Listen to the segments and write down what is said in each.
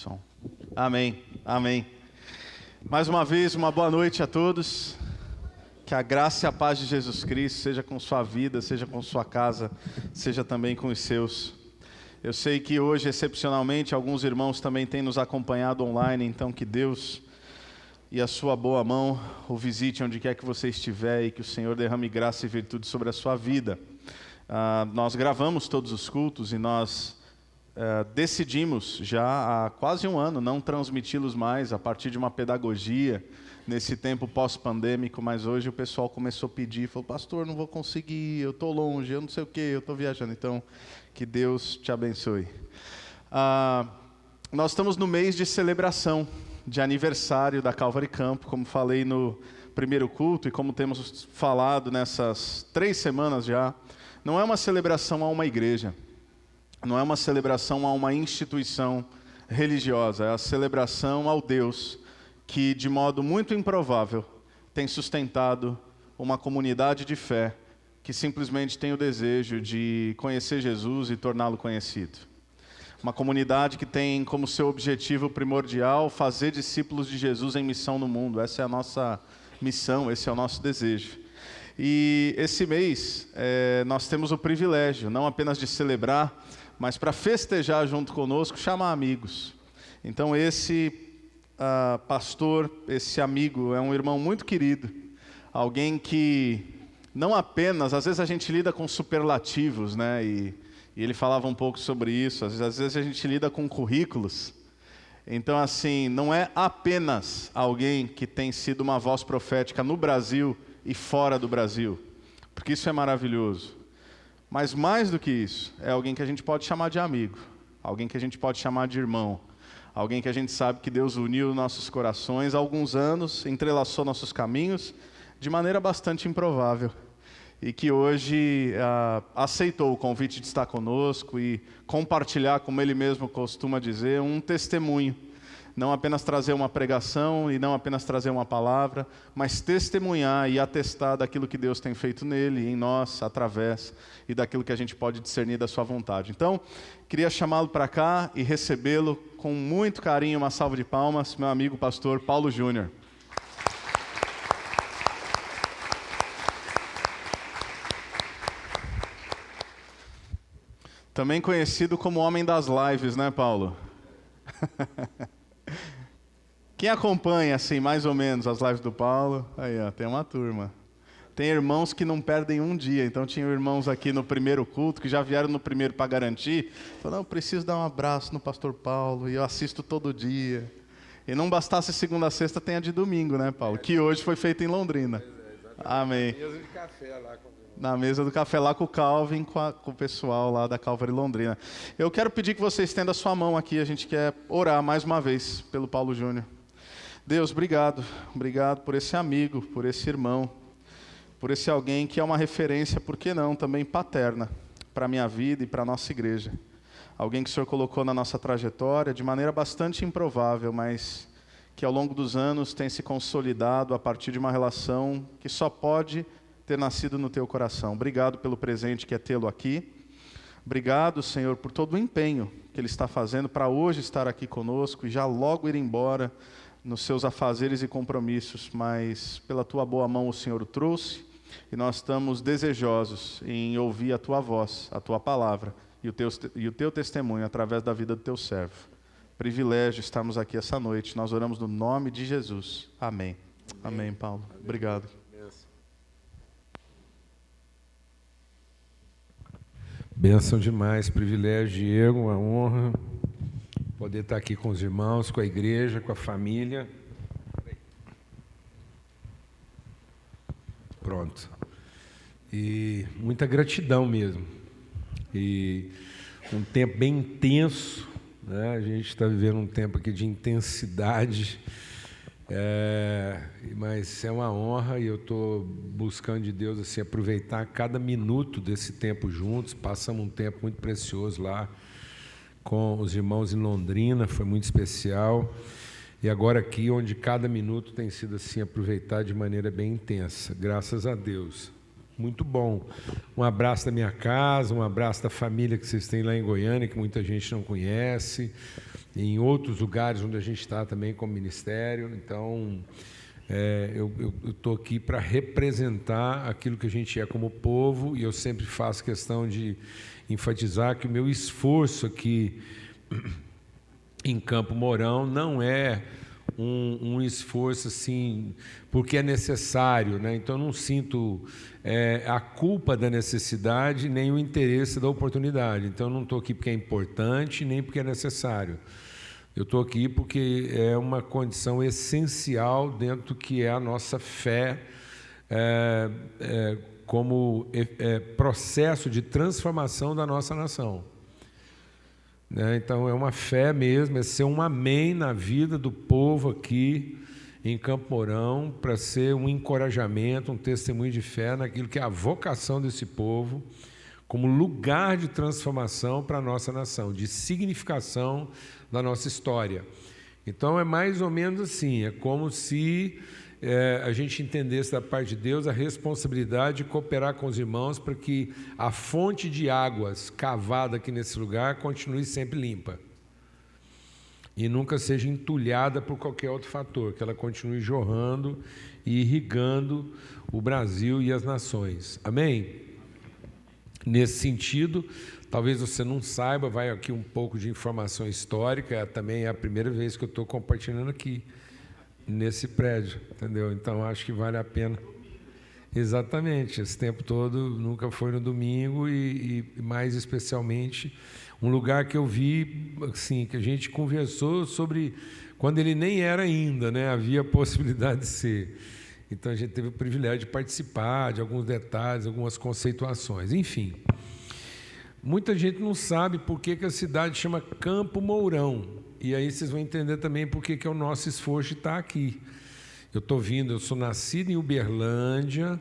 som. Amém, amém. Mais uma vez, uma boa noite a todos. Que a graça e a paz de Jesus Cristo seja com sua vida, seja com sua casa, seja também com os seus. Eu sei que hoje, excepcionalmente, alguns irmãos também têm nos acompanhado online, então que Deus e a sua boa mão o visite onde quer que você estiver e que o Senhor derrame graça e virtude sobre a sua vida. Nós gravamos todos os cultos e nós decidimos já há quase um ano não transmiti-los mais a partir de uma pedagogia nesse tempo pós-pandêmico, mas hoje o pessoal começou a pedir, falou, pastor, não vou conseguir, eu estou longe, eu não sei o que, eu estou viajando, então que Deus te abençoe. Nós estamos no mês de celebração, de aniversário da Calvary Campo, como falei no primeiro culto e como temos falado nessas 3 semanas já, não é uma celebração a uma igreja, não é uma celebração a uma instituição religiosa, é a celebração ao Deus que, de modo muito improvável, tem sustentado uma comunidade de fé que simplesmente tem o desejo de conhecer Jesus e torná-lo conhecido. Uma comunidade que tem como seu objetivo primordial fazer discípulos de Jesus em missão no mundo. Essa é a nossa missão, esse é o nosso desejo. E esse mês nós temos o privilégio, não apenas de celebrar, mas para festejar junto conosco, chamar amigos. Então esse pastor, esse amigo, é um irmão muito querido, alguém que não apenas, às vezes a gente lida com superlativos, né? E ele falava um pouco sobre isso, às vezes a gente lida com currículos. Então assim, não é apenas alguém que tem sido uma voz profética no Brasil e fora do Brasil, porque isso é maravilhoso. Mas mais do que isso, é alguém que a gente pode chamar de amigo, alguém que a gente pode chamar de irmão, alguém que a gente sabe que Deus uniu nossos corações há alguns anos, entrelaçou nossos caminhos de maneira bastante improvável. E que hoje aceitou o convite de estar conosco e compartilhar, como ele mesmo costuma dizer, um testemunho. Não apenas trazer uma pregação e não apenas trazer uma palavra, mas testemunhar e atestar daquilo que Deus tem feito nele, em nós, através, e daquilo que a gente pode discernir da sua vontade. Então, queria chamá-lo para cá e recebê-lo com muito carinho, uma salva de palmas, meu amigo pastor Paulo Júnior. Também conhecido como homem das lives, né, Paulo? Quem acompanha, assim, mais ou menos, as lives do Paulo? Aí, ó, tem uma turma. Tem irmãos que não perdem um dia. Então, tinha irmãos aqui no primeiro culto, que já vieram no primeiro para garantir. Falaram, eu preciso dar um abraço no pastor Paulo, e eu assisto todo dia. E não bastasse segunda a sexta, tem a de domingo, né, Paulo? Que hoje foi feita em Londrina. Amém. Mesa de café lá. Na mesa do café lá com o Calvin, com o pessoal lá da Calvary Londrina. Eu quero pedir que você estenda a sua mão aqui, a gente quer orar mais uma vez pelo Paulo Júnior. Deus, obrigado. Obrigado por esse amigo, por esse irmão, por esse alguém que é uma referência, por que não, também paterna, para a minha vida e para a nossa igreja. Alguém que o Senhor colocou na nossa trajetória de maneira bastante improvável, mas que ao longo dos anos tem se consolidado a partir de uma relação que só pode ter nascido no teu coração. Obrigado pelo presente que é tê-lo aqui. Obrigado, Senhor, por todo o empenho que Ele está fazendo para hoje estar aqui conosco e já logo ir embora nos seus afazeres e compromissos. Mas pela tua boa mão o Senhor o trouxe e nós estamos desejosos em ouvir a tua voz, a tua palavra e o teu testemunho através da vida do teu servo. Privilégio estarmos aqui essa noite. Nós oramos no nome de Jesus. Amém. Amém, Paulo. Obrigado. Bênção demais, privilégio, Diego, uma honra poder estar aqui com os irmãos, com a igreja, com a família. Pronto. E muita gratidão mesmo. E um tempo bem intenso, né? A gente está vivendo um tempo aqui de intensidade, mas é uma honra e eu estou buscando de Deus assim, aproveitar cada minuto desse tempo juntos. Passamos um tempo muito precioso lá com os irmãos em Londrina, foi muito especial. E agora aqui, onde cada minuto tem sido assim aproveitado de maneira bem intensa, graças a Deus. muito bom. Um abraço da minha casa, um abraço da família que vocês têm lá em Goiânia, que muita gente não conhece, em outros lugares onde a gente está também como ministério. Então, eu estou aqui para representar aquilo que a gente é como povo, e eu sempre faço questão de enfatizar que o meu esforço aqui em Campo Mourão não é um esforço assim porque é necessário, né? Então eu não sinto a culpa da necessidade nem o interesse da oportunidade. Então eu não estou aqui porque é importante nem porque é necessário. Eu estou aqui porque é uma condição essencial dentro do que é a nossa fé como processo de transformação da nossa nação. Então, é uma fé mesmo, é ser um amém na vida do povo aqui em Campo Mourão, para ser um encorajamento, um testemunho de fé naquilo que é a vocação desse povo, como lugar de transformação para a nossa nação, de significação da nossa história. Então, é mais ou menos assim, é como se a gente entendesse da parte de Deus a responsabilidade de cooperar com os irmãos para que a fonte de águas cavada aqui nesse lugar continue sempre limpa e nunca seja entulhada por qualquer outro fator, que ela continue jorrando e irrigando o Brasil e as nações. Amém? Nesse sentido, talvez você não saiba, vai aqui um pouco de informação histórica, também é a primeira vez que eu estou compartilhando aqui, nesse prédio, entendeu? Então, acho que vale a pena. Exatamente, esse tempo todo nunca foi no domingo e mais especialmente, um lugar que eu vi, assim, que a gente conversou sobre quando ele nem era ainda, né? Havia possibilidade de ser. Então, a gente teve o privilégio de participar de alguns detalhes, algumas conceituações, enfim. Muita gente não sabe por que a cidade chama Campo Mourão. E aí vocês vão entender também por que é o nosso esforço de estar aqui. Eu sou nascido em Uberlândia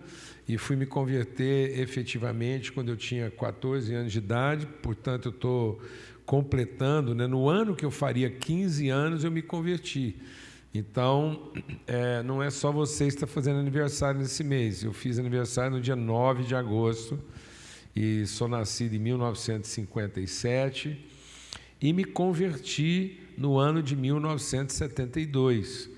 e fui me converter efetivamente quando eu tinha 14 anos de idade, portanto eu estou completando, né? No ano que eu faria 15 anos eu me converti. Então, não é só você que está fazendo aniversário nesse mês, eu fiz aniversário no dia 9 de agosto e sou nascido em 1957 e me converti no ano de 1972.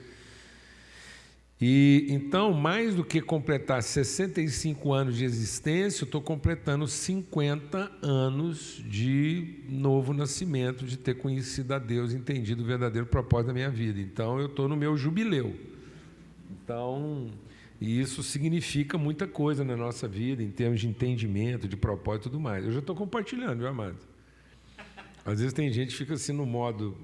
E então, mais do que completar 65 anos de existência, eu estou completando 50 anos de novo nascimento, de ter conhecido a Deus, entendido o verdadeiro propósito da minha vida. Então, eu estou no meu jubileu. Então, e isso significa muita coisa na nossa vida, em termos de entendimento, de propósito e tudo mais. Eu já estou compartilhando, viu, amado? Às vezes tem gente que fica assim no modo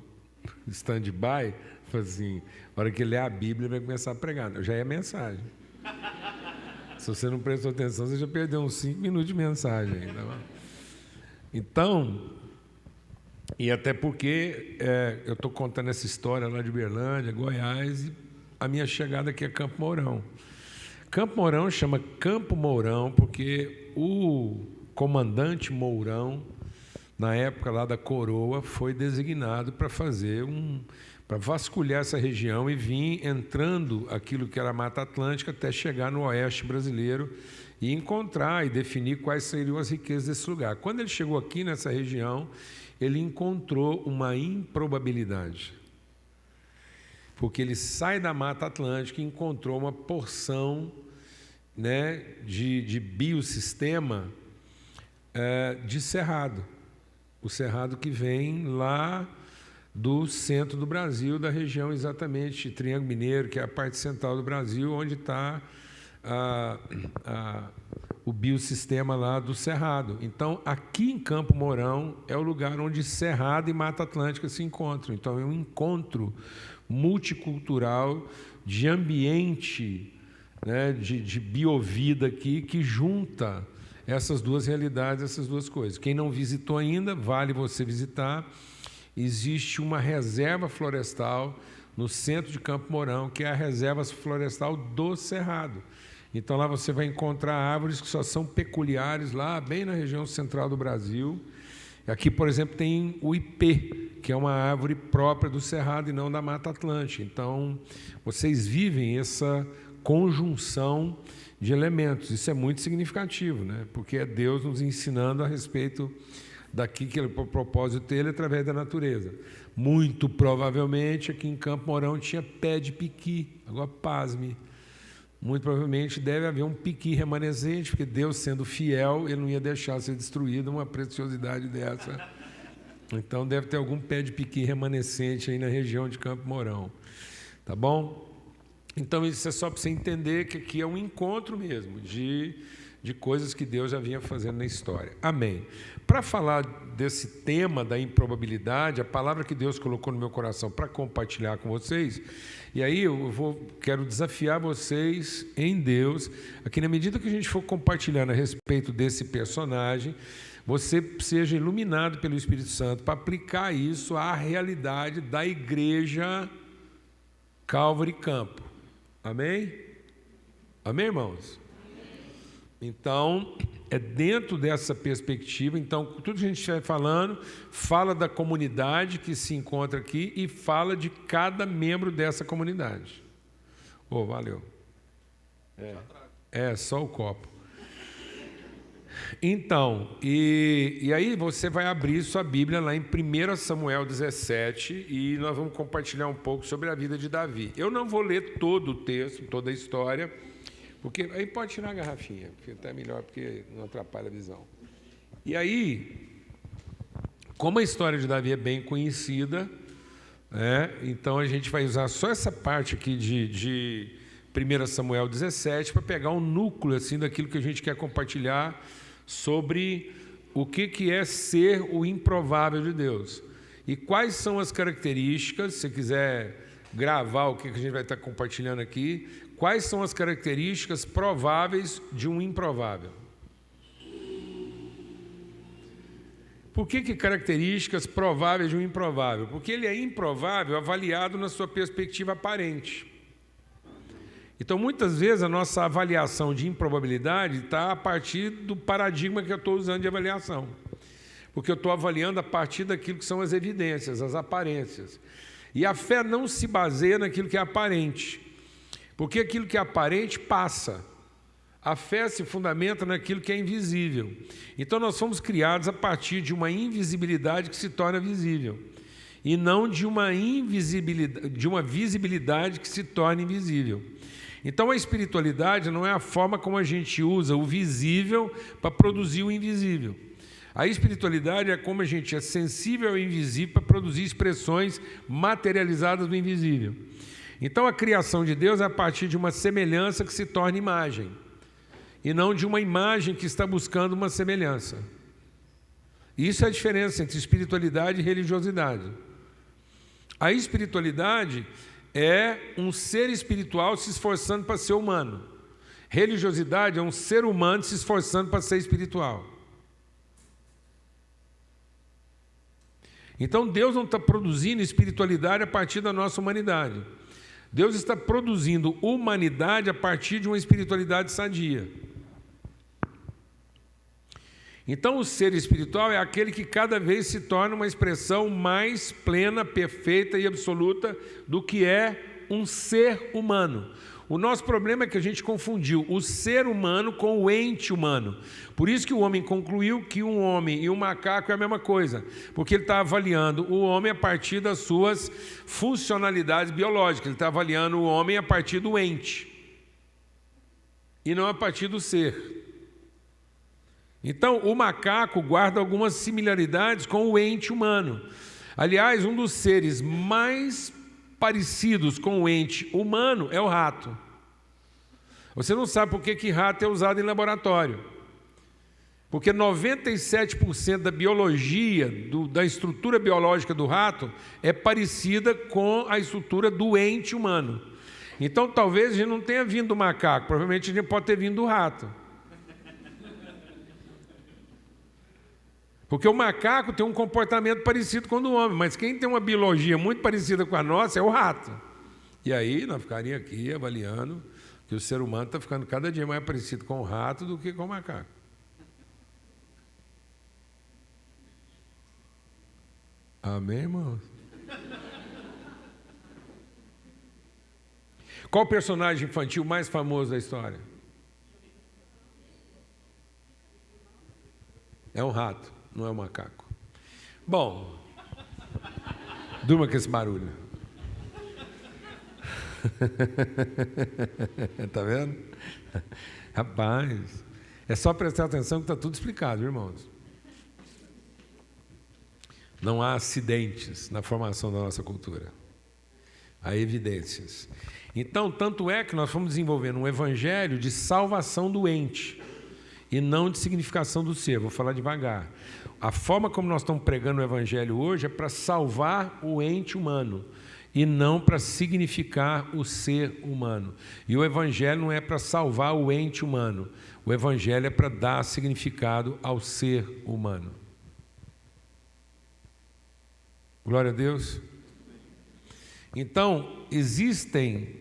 stand-by, assim, a hora que lê a Bíblia vai começar a pregar. Já é mensagem. Se você não prestou atenção, você já perdeu uns 5 minutos de mensagem. Tá? Então, e até porque eu estou contando essa história lá de Uberlândia, Goiás, e a minha chegada aqui é Campo Mourão. Campo Mourão chama Campo Mourão porque o comandante Mourão, na época lá da coroa, foi designado para para vasculhar essa região e vir entrando aquilo que era a Mata Atlântica até chegar no oeste brasileiro e encontrar e definir quais seriam as riquezas desse lugar. Quando ele chegou aqui nessa região, ele encontrou uma improbabilidade, porque ele sai da Mata Atlântica e encontrou uma porção, né, de biossistema de cerrado. O cerrado que vem lá do centro do Brasil, da região exatamente Triângulo Mineiro, que é a parte central do Brasil, onde está o biossistema lá do cerrado. Então, aqui em Campo Mourão é o lugar onde Cerrado e Mata Atlântica se encontram. Então, é um encontro multicultural de ambiente, né, de biovida aqui, que junta essas duas realidades, essas duas coisas. Quem não visitou ainda, vale você visitar. Existe uma reserva florestal no centro de Campo Mourão, que é a reserva florestal do Cerrado. Então, lá você vai encontrar árvores que só são peculiares lá, bem na região central do Brasil. Aqui, por exemplo, tem o ipê, que é uma árvore própria do Cerrado e não da Mata Atlântica. Então, vocês vivem essa conjunção de elementos. Isso é muito significativo, né? Porque é Deus nos ensinando a respeito o propósito dele através da natureza. Muito provavelmente aqui em Campo Mourão tinha pé de piqui. Agora, pasme. Muito provavelmente deve haver um piqui remanescente, porque Deus, sendo fiel, ele não ia deixar ser destruída uma preciosidade dessa. Então deve ter algum pé de piqui remanescente aí na região de Campo Mourão. Tá bom? Então isso é só para você entender que aqui é um encontro mesmo de coisas que Deus já vinha fazendo na história. Amém. Para falar desse tema da improbabilidade, a palavra que Deus colocou no meu coração para compartilhar com vocês, e aí quero desafiar vocês em Deus, aqui na medida que a gente for compartilhando a respeito desse personagem, você seja iluminado pelo Espírito Santo para aplicar isso à realidade da igreja Calvary Campo. Amém? Amém, irmãos? Então, é dentro dessa perspectiva. Então, tudo que a gente estiver falando, fala da comunidade que se encontra aqui e fala de cada membro dessa comunidade. Valeu. Só o copo. Então, e aí você vai abrir sua Bíblia lá em 1 Samuel 17 e nós vamos compartilhar um pouco sobre a vida de Davi. Eu não vou ler todo o texto, toda a história, porque aí pode tirar a garrafinha, porque até melhor, porque não atrapalha a visão. E aí, como a história de Davi é bem conhecida, então a gente vai usar só essa parte aqui de 1 Samuel 17 para pegar um núcleo assim, daquilo que a gente quer compartilhar sobre o que é ser o improvável de Deus. E quais são as características, se você quiser gravar o que a gente vai estar compartilhando aqui, quais são as características prováveis de um improvável? Por que características prováveis de um improvável? Porque ele é improvável avaliado na sua perspectiva aparente. Então, muitas vezes, a nossa avaliação de improbabilidade está a partir do paradigma que eu estou usando de avaliação. Porque eu estou avaliando a partir daquilo que são as evidências, as aparências. E a fé não se baseia naquilo que é aparente. Porque aquilo que é aparente passa. A fé se fundamenta naquilo que é invisível. Então, nós fomos criados a partir de uma invisibilidade que se torna visível. E não de uma visibilidade que se torna invisível. Então, a espiritualidade não é a forma como a gente usa o visível para produzir o invisível. A espiritualidade é como a gente é sensível ao invisível para produzir expressões materializadas do invisível. Então, a criação de Deus é a partir de uma semelhança que se torna imagem, e não de uma imagem que está buscando uma semelhança. Isso é a diferença entre espiritualidade e religiosidade. A espiritualidade é um ser espiritual se esforçando para ser humano. Religiosidade é um ser humano se esforçando para ser espiritual. Então, Deus não está produzindo espiritualidade a partir da nossa humanidade. Deus está produzindo humanidade a partir de uma espiritualidade sadia. Então, o ser espiritual é aquele que cada vez se torna uma expressão mais plena, perfeita e absoluta do que é um ser humano. O nosso problema é que a gente confundiu o ser humano com o ente humano. Por isso que o homem concluiu que um homem e um macaco é a mesma coisa, porque ele está avaliando o homem a partir das suas funcionalidades biológicas, ele está avaliando o homem a partir do ente, e não a partir do ser. Então, o macaco guarda algumas similaridades com o ente humano. Aliás, um dos seres mais parecidos com o ente humano é o rato. Você não sabe por que rato é usado em laboratório. Porque 97% da biologia, da estrutura biológica do rato, é parecida com a estrutura do ente humano. Então, talvez a gente não tenha vindo do macaco, provavelmente a gente pode ter vindo do rato. Porque o macaco tem um comportamento parecido com o do homem, mas quem tem uma biologia muito parecida com a nossa é o rato. E aí nós ficaríamos aqui avaliando que o ser humano está ficando cada dia mais parecido com o rato do que com o macaco. Amém, irmãos? Qual o personagem infantil mais famoso da história? É um rato, não é um macaco. Bom, durma com esse barulho. Está vendo? Rapaz, é só prestar atenção que está tudo explicado, irmãos. Não há acidentes na formação da nossa cultura. Há evidências. Então, tanto é que nós fomos desenvolvendo um evangelho de salvação do ente e não de significação do ser. Vou falar devagar. A forma como nós estamos pregando o evangelho hoje é para salvar o ente humano e não para significar o ser humano. E o evangelho não é para salvar o ente humano. O evangelho é para dar significado ao ser humano. Glória a Deus. Então, existem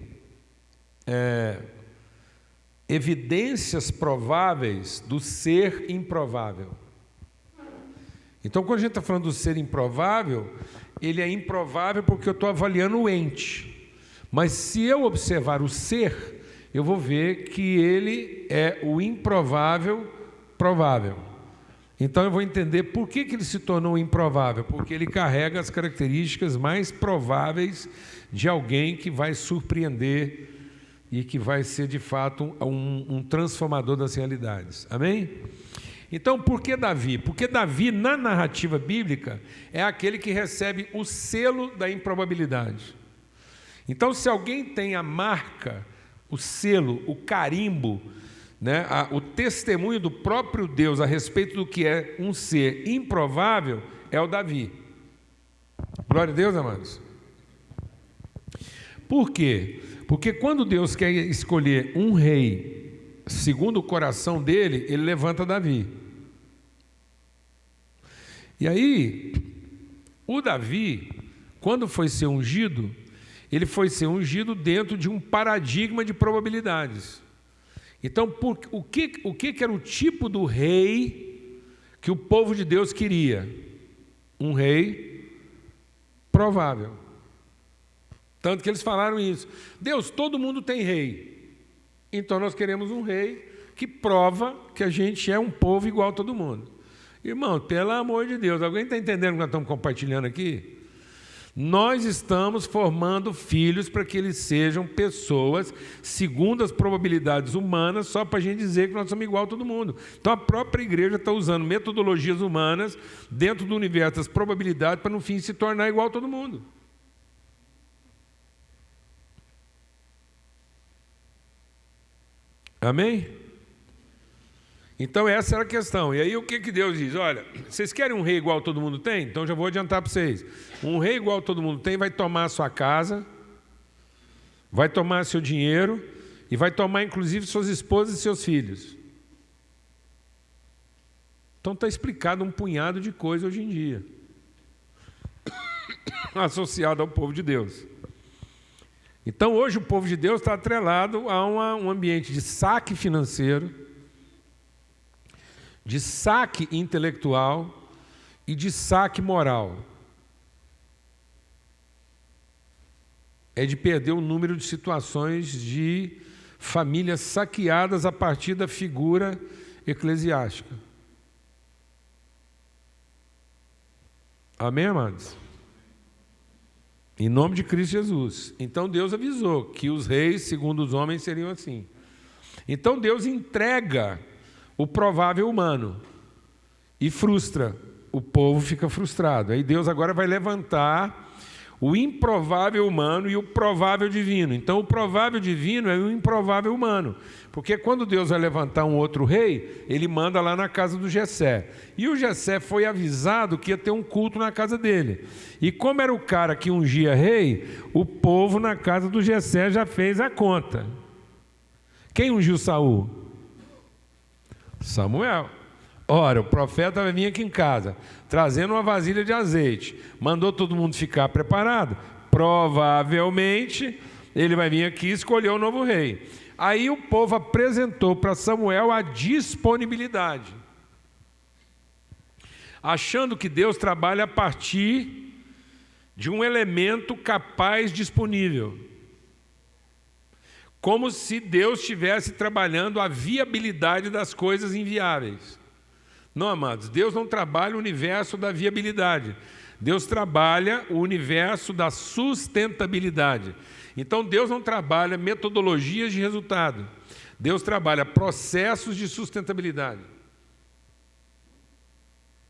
evidências prováveis do ser improvável. Então, quando a gente está falando do ser improvável, ele é improvável porque eu estou avaliando o ente. Mas se eu observar o ser, eu vou ver que ele é o improvável provável. Então eu vou entender por que ele se tornou improvável, porque ele carrega as características mais prováveis de alguém que vai surpreender e que vai ser de fato um transformador das realidades. Amém? Então, por que Davi? Porque Davi, na narrativa bíblica, é aquele que recebe o selo da improbabilidade. Então, se alguém tem a marca, o selo, o carimbo, né, o testemunho do próprio Deus a respeito do que é um ser improvável, é o Davi. Glória a Deus, amados. Por quê? Porque quando Deus quer escolher um rei segundo o coração dele, ele levanta Davi. E aí, o Davi, quando foi ser ungido, ele foi ser ungido dentro de um paradigma de probabilidades. Então, o que era o tipo do rei que o povo de Deus queria? Um rei provável. Tanto que eles falaram isso. Deus, todo mundo tem rei. Então nós queremos um rei que prova que a gente é um povo igual a todo mundo. Irmão, pelo amor de Deus, alguém está entendendo o que nós estamos compartilhando aqui? Nós estamos formando filhos para que eles sejam pessoas segundo as probabilidades humanas, só para a gente dizer que nós somos igual a todo mundo. Então a própria igreja está usando metodologias humanas dentro do universo das probabilidades para no fim se tornar igual a todo mundo. Amém? Então essa era a questão. E aí o que Deus diz? Olha, vocês querem um rei igual todo mundo tem? Então já vou adiantar para vocês. Um rei igual todo mundo tem vai tomar a sua casa, vai tomar seu dinheiro e vai tomar inclusive suas esposas e seus filhos. Então está explicado um punhado de coisas hoje em dia associado ao povo de Deus. Então hoje o povo de Deus está atrelado a um ambiente de saque financeiro, de saque intelectual e de saque moral. É de perder o número de situações de famílias saqueadas a partir da figura eclesiástica. Amém, amados? Em nome de Cristo Jesus. Então Deus avisou que os reis, segundo os homens, seriam assim. Então Deus entrega o provável humano e frustra. O povo fica frustrado. Aí Deus agora vai levantar o improvável humano e o provável divino. Então o provável divino é o improvável humano. Porque quando Deus vai levantar um outro rei, ele manda lá na casa do Jessé. E o Jessé foi avisado que ia ter um culto na casa dele. E como era o cara que ungia rei, o povo na casa do Jessé já fez a conta. Quem ungiu Saul? Samuel. Ora, o profeta vai vir aqui em casa, trazendo uma vasilha de azeite. Mandou todo mundo ficar preparado. Provavelmente, ele vai vir aqui e escolher o novo rei. Aí o povo apresentou para Samuel a disponibilidade, achando que Deus trabalha a partir de um elemento capaz disponível. como se Deus estivesse trabalhando a viabilidade das coisas inviáveis. Não, amados, Deus não trabalha o universo da viabilidade. Deus trabalha o universo da sustentabilidade. Então, Deus não trabalha metodologias de resultado. Deus trabalha processos de sustentabilidade.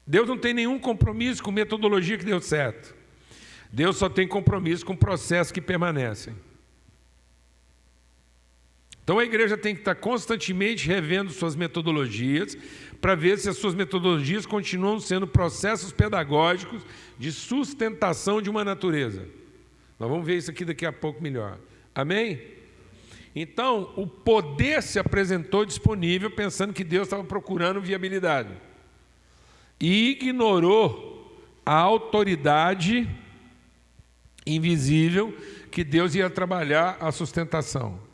Deus não tem nenhum compromisso com metodologia que deu certo. Deus só tem compromisso com processos que permanecem. Então a igreja tem que estar constantemente revendo suas metodologias para ver se as suas metodologias continuam sendo processos pedagógicos de sustentação de uma natureza. Nós vamos ver isso aqui daqui a pouco melhor. Amém? Então, o poder se apresentou disponível pensando que Deus estava procurando viabilidade. E ignorou a autoridade invisível que Deus ia trabalhar a sustentação.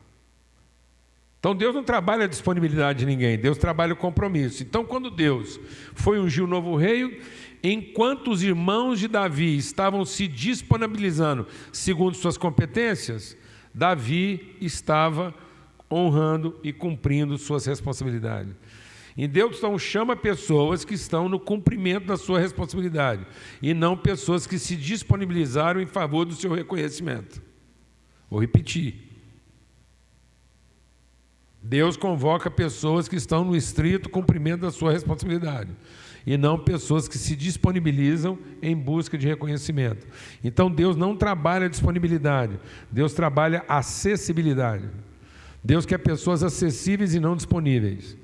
Então Deus não trabalha a disponibilidade de ninguém, Deus trabalha o compromisso. Então quando Deus foi ungir o novo rei, enquanto os irmãos de Davi estavam se disponibilizando segundo suas competências, Davi estava honrando e cumprindo suas responsabilidades. E Deus então chama pessoas que estão no cumprimento da sua responsabilidade e não pessoas que se disponibilizaram em favor do seu reconhecimento. Vou repetir. Deus convoca pessoas que estão no estrito cumprimento da sua responsabilidade e não pessoas que se disponibilizam em busca de reconhecimento. Então Deus não trabalha disponibilidade, Deus trabalha acessibilidade. Deus quer pessoas acessíveis e não disponíveis.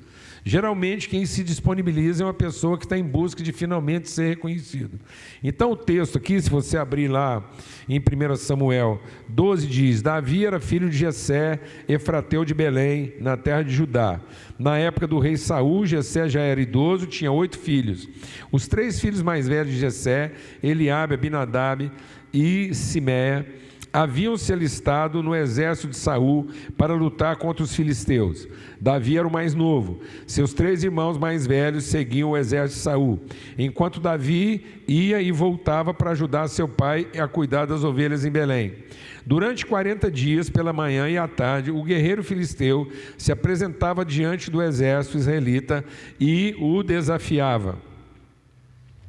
Geralmente quem se disponibiliza é uma pessoa que está em busca de finalmente ser reconhecido. Então o texto aqui, se você abrir lá em 1 Samuel 12, diz: Davi era filho de Jessé, efrateu de Belém, na terra de Judá. Na época do rei Saul, Jessé já era idoso, tinha 8 filhos. Os 3 filhos mais velhos de Jessé, Eliabe, Abinadab e Simeia, haviam se alistado no exército de Saul para lutar contra os filisteus. Davi era o mais novo. Seus 3 irmãos mais velhos seguiam o exército de Saul, enquanto Davi ia e voltava para ajudar seu pai a cuidar das ovelhas em Belém. Durante 40 dias, pela manhã e à tarde, o guerreiro filisteu se apresentava diante do exército israelita e o desafiava.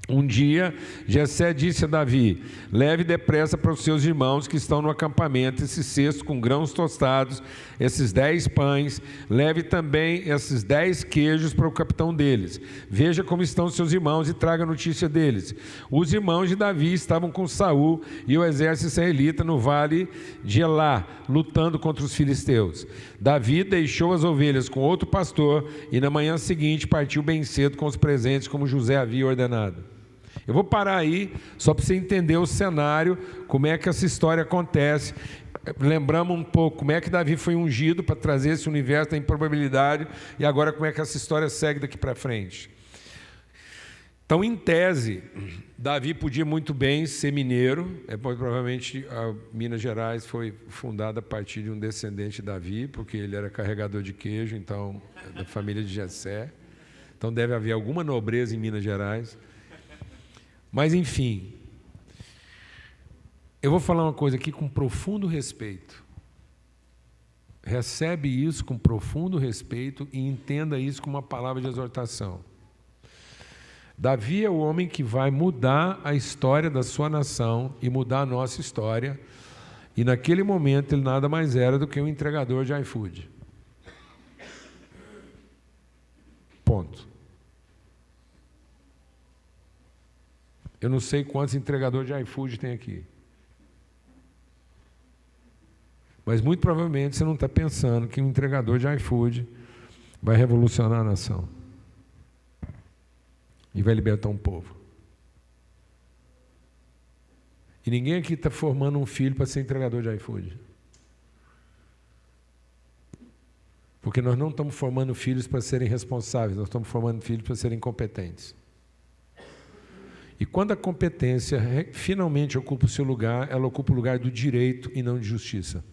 Um dia, Jessé disse a Davi: leve depressa para os seus irmãos que estão no acampamento esse cesto com grãos tostados, esses 10 pães, leve também esses 10 queijos para o capitão deles. Veja como estão seus irmãos e traga notícia deles. Os irmãos de Davi estavam com Saul e o exército israelita no vale de Elá, lutando contra os filisteus. Davi deixou as ovelhas com outro pastor e na manhã seguinte partiu bem cedo com os presentes como José havia ordenado. Eu vou parar aí, só para você entender o cenário, como é que essa história acontece. Lembramos um pouco como é que Davi foi ungido para trazer esse universo da improbabilidade e agora como é que essa história segue daqui para frente. Então, em tese, Davi podia muito bem ser mineiro, provavelmente a Minas Gerais foi fundada a partir de um descendente de Davi, porque ele era carregador de queijo, então, da família de Jessé. Então deve haver alguma nobreza em Minas Gerais. Mas, enfim, eu vou falar uma coisa aqui com profundo respeito. Recebe isso com profundo respeito e entenda isso como uma palavra de exortação. Davi é o homem que vai mudar a história da sua nação e mudar a nossa história. E naquele momento ele nada mais era do que um entregador de iFood. Ponto. Eu não sei quantos entregadores de iFood tem aqui. Mas muito provavelmente você não está pensando que um entregador de iFood vai revolucionar a nação. E vai libertar um povo. E ninguém aqui está formando um filho para ser entregador de iFood. Porque nós não estamos formando filhos para serem responsáveis, nós estamos formando filhos para serem competentes. E quando a competência finalmente ocupa o seu lugar, ela ocupa o lugar do direito e não de justiça.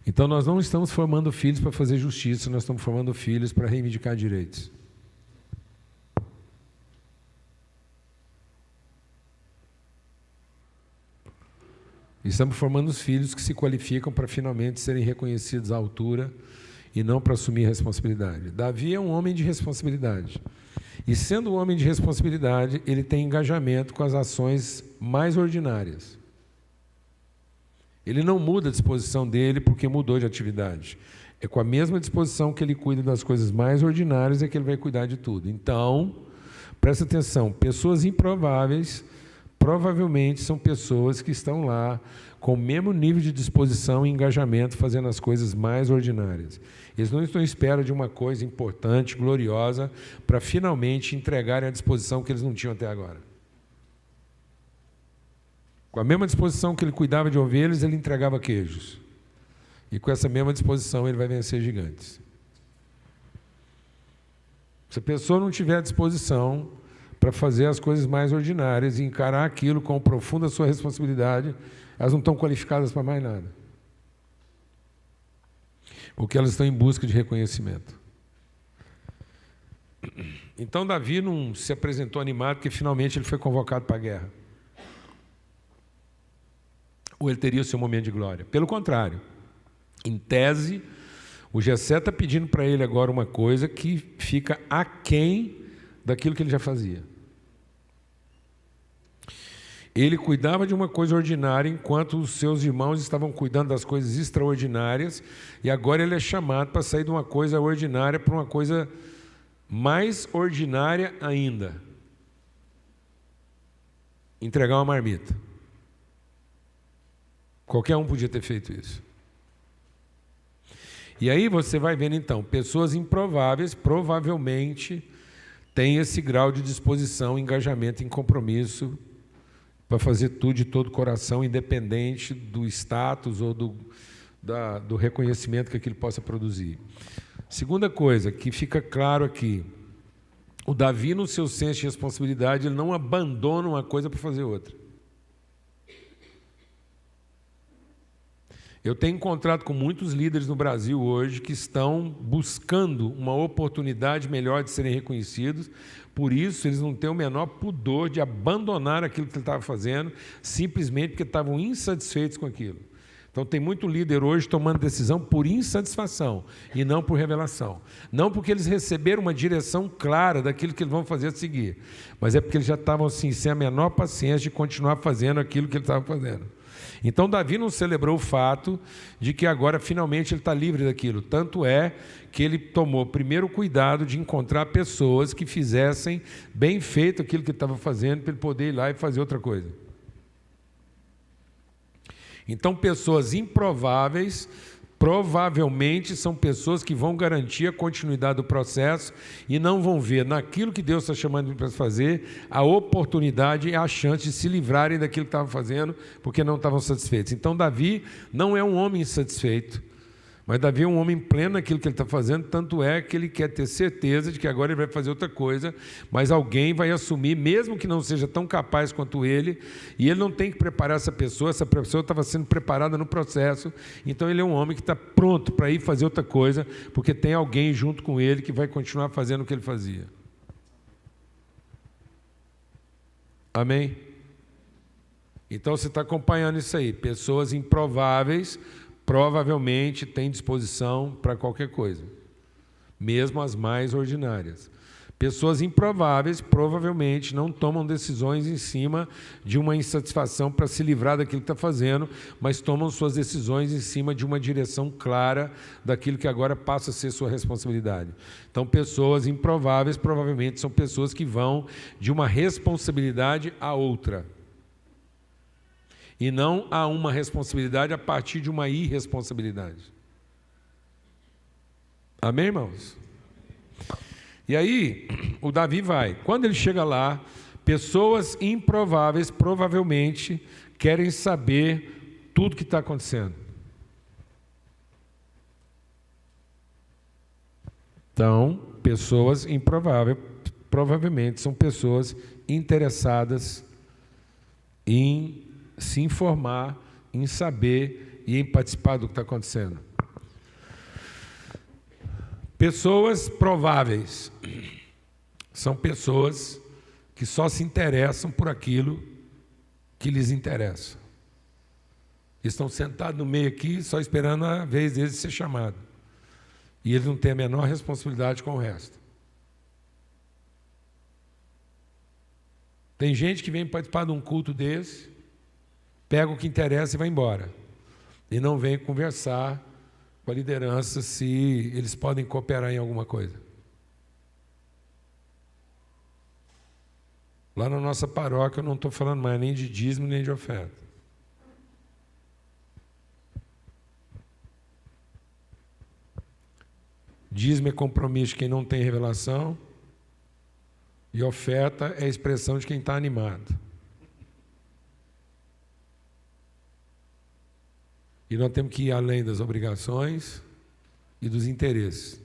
Então nós não estamos formando filhos para fazer justiça, nós estamos formando filhos para reivindicar direitos. Estamos formando os filhos que se qualificam para finalmente serem reconhecidos à altura e não para assumir responsabilidade. Davi é um homem de responsabilidade. E sendo um homem de responsabilidade, ele tem engajamento com as ações mais ordinárias. Ele não muda a disposição dele porque mudou de atividade. É com a mesma disposição que ele cuida das coisas mais ordinárias é que ele vai cuidar de tudo. Então, presta atenção, pessoas improváveis provavelmente são pessoas que estão lá com o mesmo nível de disposição e engajamento fazendo as coisas mais ordinárias. Eles não estão à espera de uma coisa importante, gloriosa, para finalmente entregarem a disposição que eles não tinham até agora. Com a mesma disposição que ele cuidava de ovelhas, ele entregava queijos. E com essa mesma disposição ele vai vencer gigantes. Se a pessoa não tiver disposição para fazer as coisas mais ordinárias e encarar aquilo com profunda sua responsabilidade, elas não estão qualificadas para mais nada. Porque elas estão em busca de reconhecimento. Então Davi não se apresentou animado porque finalmente ele foi convocado para a guerra. Ou ele teria o seu momento de glória. Pelo contrário, em tese, o Jessé está pedindo para ele agora uma coisa que fica aquém daquilo que ele já fazia. Ele cuidava de uma coisa ordinária enquanto os seus irmãos estavam cuidando das coisas extraordinárias, e agora ele é chamado para sair de uma coisa ordinária para uma coisa mais ordinária ainda. Entregar uma marmita. Qualquer um podia ter feito isso. E aí você vai vendo então, pessoas improváveis provavelmente têm esse grau de disposição, engajamento em compromisso para fazer tudo de todo o coração, independente do status ou do reconhecimento que aquilo possa produzir. Segunda coisa que fica claro aqui, o Davi, no seu senso de responsabilidade, ele não abandona uma coisa para fazer outra. Eu tenho encontrado com muitos líderes no Brasil hoje que estão buscando uma oportunidade melhor de serem reconhecidos, por isso eles não têm o menor pudor de abandonar aquilo que ele estava fazendo, simplesmente porque estavam insatisfeitos com aquilo. Então tem muito líder hoje tomando decisão por insatisfação e não por revelação. Não porque eles receberam uma direção clara daquilo que eles vão fazer a seguir, mas é porque eles já estavam assim, sem a menor paciência de continuar fazendo aquilo que ele estava fazendo. Então Davi não celebrou o fato de que agora finalmente ele está livre daquilo. Tanto é que ele tomou primeiro o cuidado de encontrar pessoas que fizessem bem feito aquilo que ele estava fazendo para ele poder ir lá e fazer outra coisa. Então pessoas improváveis provavelmente são pessoas que vão garantir a continuidade do processo e não vão ver naquilo que Deus está chamando para fazer a oportunidade e a chance de se livrarem daquilo que estavam fazendo porque não estavam satisfeitos. Então Davi não é um homem insatisfeito, mas Davi é um homem pleno naquilo que ele está fazendo, tanto é que ele quer ter certeza de que agora ele vai fazer outra coisa, mas alguém vai assumir, mesmo que não seja tão capaz quanto ele, e ele não tem que preparar essa pessoa estava sendo preparada no processo, então ele é um homem que está pronto para ir fazer outra coisa, porque tem alguém junto com ele que vai continuar fazendo o que ele fazia. Amém? Então você está acompanhando isso aí, pessoas improváveis provavelmente têm disposição para qualquer coisa, mesmo as mais ordinárias. Pessoas improváveis provavelmente não tomam decisões em cima de uma insatisfação para se livrar daquilo que está fazendo, mas tomam suas decisões em cima de uma direção clara daquilo que agora passa a ser sua responsabilidade. Então, pessoas improváveis provavelmente são pessoas que vão de uma responsabilidade a outra. E não há uma responsabilidade a partir de uma irresponsabilidade. Amém, irmãos? E aí, o Davi vai. Quando ele chega lá, pessoas improváveis provavelmente querem saber tudo o que está acontecendo. Então, pessoas improváveis provavelmente são pessoas interessadas em se informar, em saber e em participar do que está acontecendo. Pessoas prováveis são pessoas que só se interessam por aquilo que lhes interessa. Eles estão sentados no meio aqui, só esperando a vez deles ser chamado. E eles não têm a menor responsabilidade com o resto. Tem gente que vem participar de um culto desse, pega o que interessa e vai embora. E não vem conversar com a liderança se eles podem cooperar em alguma coisa. Lá na nossa paróquia eu não estou falando mais nem de dízimo nem de oferta. Dízimo é compromisso de quem não tem revelação e oferta é a expressão de quem está animado. E nós temos que ir além das obrigações e dos interesses.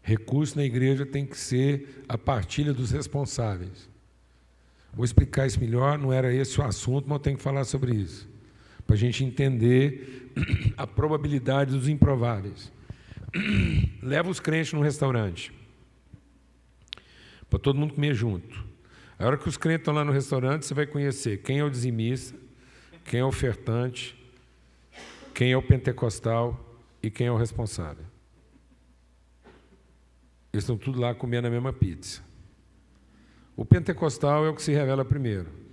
Recurso na igreja tem que ser a partilha dos responsáveis. Vou explicar isso melhor, não era esse o assunto, mas eu tenho que falar sobre isso. Para a gente entender a probabilidade dos improváveis. Leva os crentes num restaurante, para todo mundo comer junto. A hora que os crentes estão lá no restaurante, você vai conhecer quem é o dizimista, quem é o ofertante, quem é o pentecostal e quem é o responsável. Eles estão tudo lá comendo a mesma pizza. O pentecostal é o que se revela primeiro.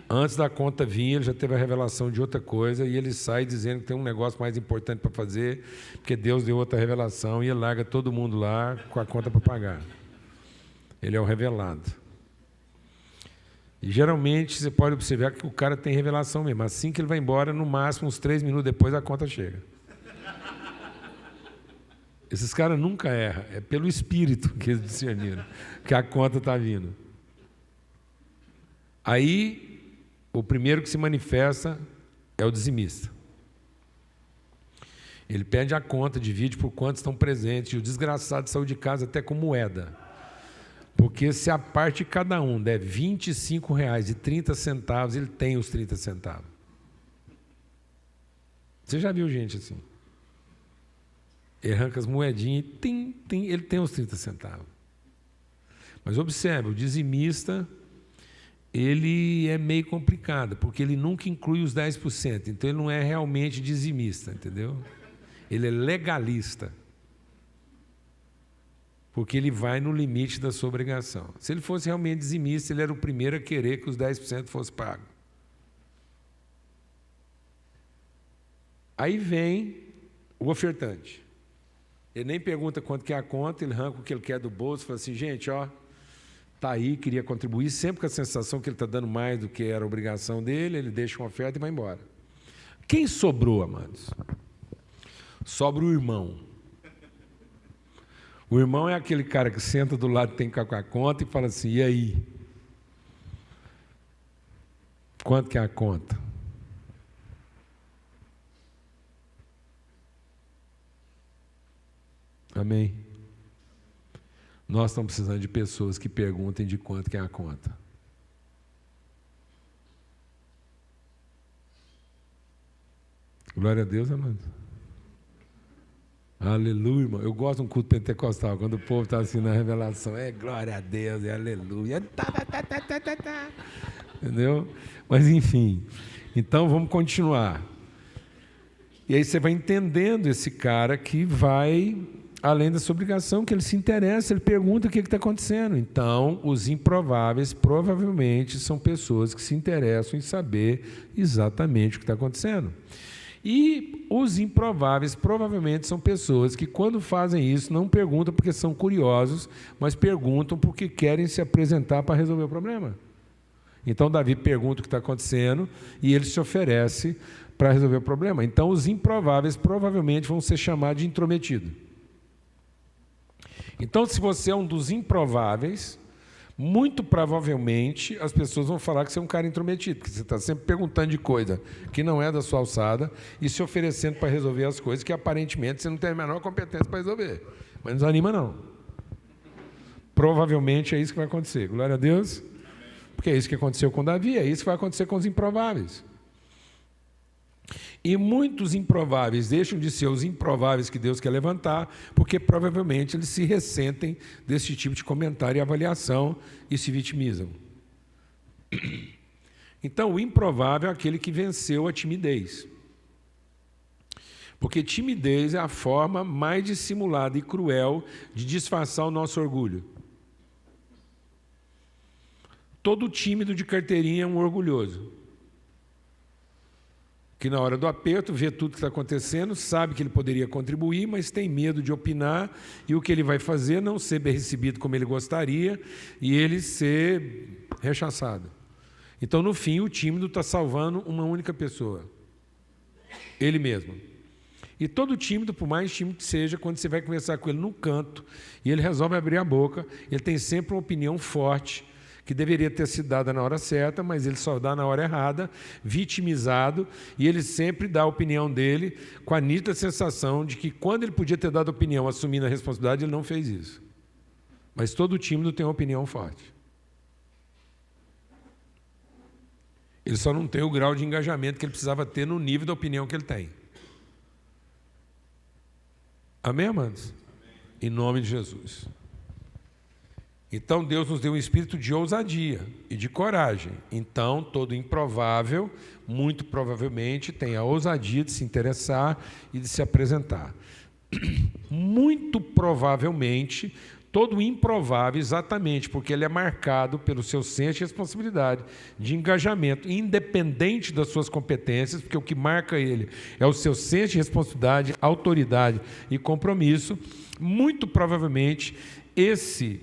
Antes da conta vir, ele já teve a revelação de outra coisa e ele sai dizendo que tem um negócio mais importante para fazer, porque Deus deu outra revelação e ele larga todo mundo lá com a conta para pagar. Ele é o revelado. E geralmente você pode observar que o cara tem revelação mesmo. Assim que ele vai embora, no máximo uns 3 minutos depois a conta chega. Esses caras nunca erram, é pelo Espírito que eles discerniram que a conta está vindo. Aí, o primeiro que se manifesta é o dizimista. Ele pede a conta, divide por quantos estão presentes, e o desgraçado saiu de casa até com moeda. Porque se a parte de cada um der R$25,30, ele tem os 30 centavos. Você já viu gente assim? Ele arranca as moedinhas e ele tem os 30 centavos. Mas observe, o dizimista, ele é meio complicado, porque ele nunca inclui os 10%, então ele não é realmente dizimista, entendeu? Ele é legalista, porque ele vai no limite da sua obrigação. Se ele fosse realmente dizimista, ele era o primeiro a querer que os 10% fosse pago. Aí vem o ofertante. Ele nem pergunta quanto que é a conta, ele arranca o que ele quer do bolso e fala assim, gente, ó, está aí, queria contribuir, sempre com a sensação que ele está dando mais do que era a obrigação dele, ele deixa uma oferta e vai embora. Quem sobrou, amados? Sobra o irmão. O irmão é aquele cara que senta do lado, tem com a conta e fala assim, e aí? Quanto que é a conta? Amém? Nós estamos precisando de pessoas que perguntem de quanto que é a conta. Glória a Deus, amado. Aleluia, irmão. Eu gosto de um culto pentecostal, quando o povo está assim na revelação. É glória a Deus, é aleluia. Entendeu? Mas enfim. Então vamos continuar. E aí você vai entendendo esse cara que vai além da sua obrigação, que ele se interessa, ele pergunta o que está acontecendo. Então, os improváveis provavelmente são pessoas que se interessam em saber exatamente o que está acontecendo. E os improváveis provavelmente são pessoas que, quando fazem isso, não perguntam porque são curiosos, mas perguntam porque querem se apresentar para resolver o problema. Então, Davi pergunta o que está acontecendo e ele se oferece para resolver o problema. Então, os improváveis provavelmente vão ser chamados de intrometido. Então, se você é um dos improváveis, muito provavelmente as pessoas vão falar que você é um cara intrometido, porque você está sempre perguntando de coisa que não é da sua alçada e se oferecendo para resolver as coisas que aparentemente você não tem a menor competência para resolver. Mas não desanima, não. Provavelmente é isso que vai acontecer. Glória a Deus. Porque é isso que aconteceu com Davi, é isso que vai acontecer com os improváveis. E muitos improváveis deixam de ser os improváveis que Deus quer levantar, porque provavelmente eles se ressentem desse tipo de comentário e avaliação e se vitimizam. Então, o improvável é aquele que venceu a timidez. Porque timidez é a forma mais dissimulada e cruel de disfarçar o nosso orgulho. Todo tímido de carteirinha é um orgulhoso. Que na hora do aperto vê tudo que está acontecendo, sabe que ele poderia contribuir, mas tem medo de opinar, e o que ele vai fazer é não ser bem recebido como ele gostaria e ele ser rechaçado. Então, no fim, o tímido está salvando uma única pessoa, ele mesmo. E todo tímido, por mais tímido que seja, quando você vai conversar com ele num canto e ele resolve abrir a boca, ele tem sempre uma opinião forte, que deveria ter sido dada na hora certa, mas ele só dá na hora errada, vitimizado, e ele sempre dá a opinião dele com a nítida sensação de que quando ele podia ter dado a opinião assumindo a responsabilidade, ele não fez isso. Mas todo tímido tem uma opinião forte. Ele só não tem o grau de engajamento que ele precisava ter no nível da opinião que ele tem. Amém, amados? Em nome de Jesus. Então, Deus nos deu um espírito de ousadia e de coragem. Então, todo improvável, muito provavelmente, tem a ousadia de se interessar e de se apresentar. Muito provavelmente, todo improvável, exatamente porque ele é marcado pelo seu senso de responsabilidade, de engajamento, independente das suas competências, porque o que marca ele é o seu senso de responsabilidade, autoridade e compromisso. Muito provavelmente, esse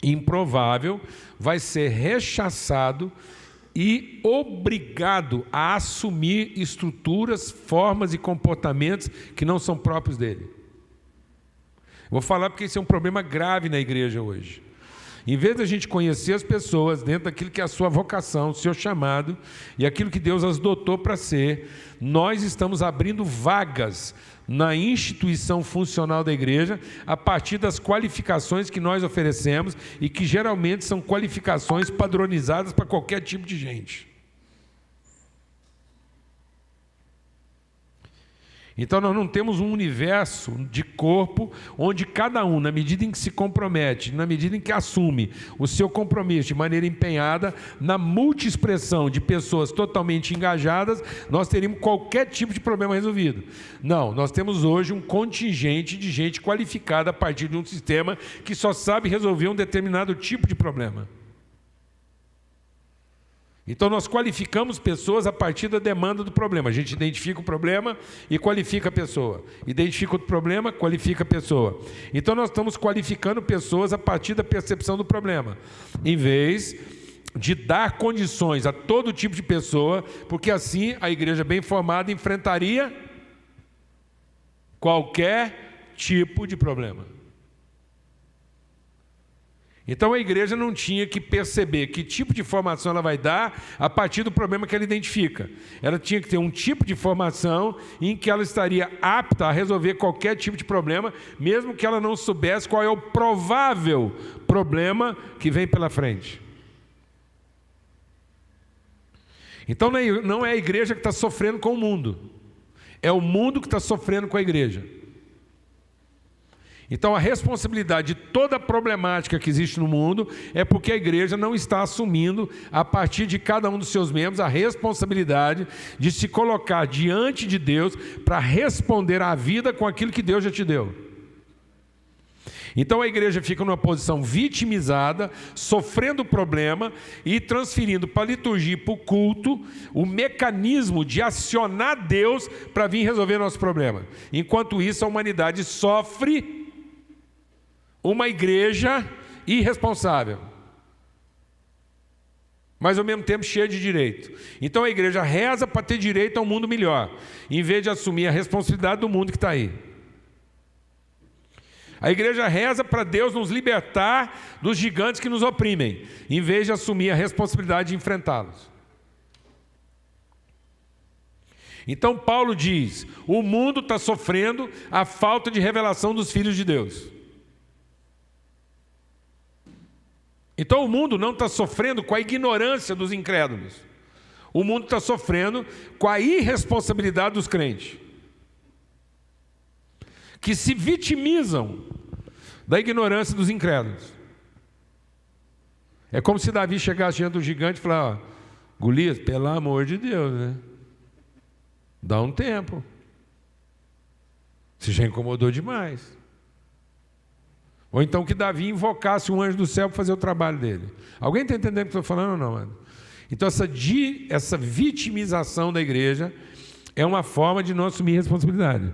improvável vai ser rechaçado e obrigado a assumir estruturas, formas e comportamentos que não são próprios dele. Vou falar porque isso é um problema grave na igreja hoje. Em vez de a gente conhecer as pessoas dentro daquilo que é a sua vocação, o seu chamado e aquilo que Deus as dotou para ser, nós estamos abrindo vagas na instituição funcional da igreja a partir das qualificações que nós oferecemos e que geralmente são qualificações padronizadas para qualquer tipo de gente. Então nós não temos um universo de corpo onde cada um, na medida em que se compromete, na medida em que assume o seu compromisso de maneira empenhada, na multiexpressão de pessoas totalmente engajadas, nós teríamos qualquer tipo de problema resolvido. Não, nós temos hoje um contingente de gente qualificada a partir de um sistema que só sabe resolver um determinado tipo de problema. Então nós qualificamos pessoas a partir da demanda do problema. A gente identifica o problema e qualifica a pessoa. Identifica outro problema, qualifica a pessoa. Então nós estamos qualificando pessoas a partir da percepção do problema, em vez de dar condições a todo tipo de pessoa, porque assim a igreja bem formada enfrentaria qualquer tipo de problema. Então a igreja não tinha que perceber que tipo de formação ela vai dar a partir do problema que ela identifica. Ela tinha que ter um tipo de formação em que ela estaria apta a resolver qualquer tipo de problema, mesmo que ela não soubesse qual é o provável problema que vem pela frente. Então não é a igreja que está sofrendo com o mundo, é o mundo que está sofrendo com a igreja. Então a responsabilidade de toda a problemática que existe no mundo é porque a igreja não está assumindo, a partir de cada um dos seus membros, a responsabilidade de se colocar diante de Deus para responder à vida com aquilo que Deus já te deu. Então a igreja fica numa posição vitimizada, sofrendo problema e transferindo para a liturgia e para o culto o mecanismo de acionar Deus para vir resolver nosso problema. Enquanto isso, a humanidade sofre uma igreja irresponsável, mas ao mesmo tempo cheia de direito. Então a igreja reza para ter direito a um mundo melhor, em vez de assumir a responsabilidade do mundo que está aí. A igreja reza para Deus nos libertar dos gigantes que nos oprimem, em vez de assumir a responsabilidade de enfrentá-los. Então Paulo diz: o mundo está sofrendo a falta de revelação dos filhos de Deus. Então o mundo não está sofrendo com a ignorância dos incrédulos. O mundo está sofrendo com a irresponsabilidade dos crentes, que se vitimizam da ignorância dos incrédulos. É como se Davi chegasse diante do gigante e falasse: Golias, pelo amor de Deus, né? Dá um tempo. Você já incomodou demais. Ou então que Davi invocasse um anjo do céu para fazer o trabalho dele. Alguém está entendendo o que eu estou falando ou não, mano? Então essa vitimização da igreja é uma forma de não assumir responsabilidade.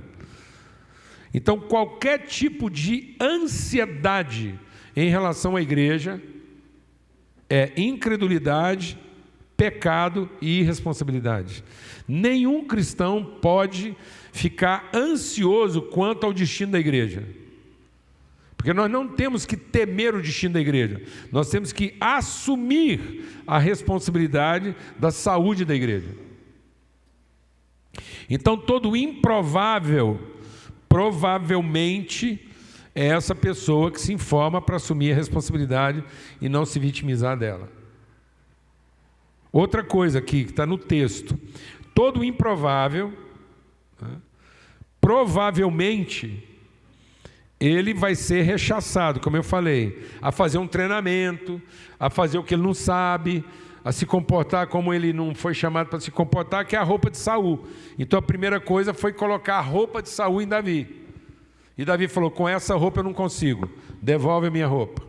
Então qualquer tipo de ansiedade em relação à igreja é incredulidade, pecado e irresponsabilidade. Nenhum cristão pode ficar ansioso quanto ao destino da igreja. Porque nós não temos que temer o destino da igreja. Nós temos que assumir a responsabilidade da saúde da igreja. Então, todo improvável, provavelmente, é essa pessoa que se informa para assumir a responsabilidade e não se vitimizar dela. Outra coisa aqui, que está no texto. Todo improvável, provavelmente, ele vai ser rechaçado, como eu falei, a fazer um treinamento, a fazer o que ele não sabe, a se comportar como ele não foi chamado para se comportar, que é a roupa de Saul. Então a primeira coisa foi colocar a roupa de Saul em Davi. E Davi falou, com essa roupa eu não consigo, devolve a minha roupa.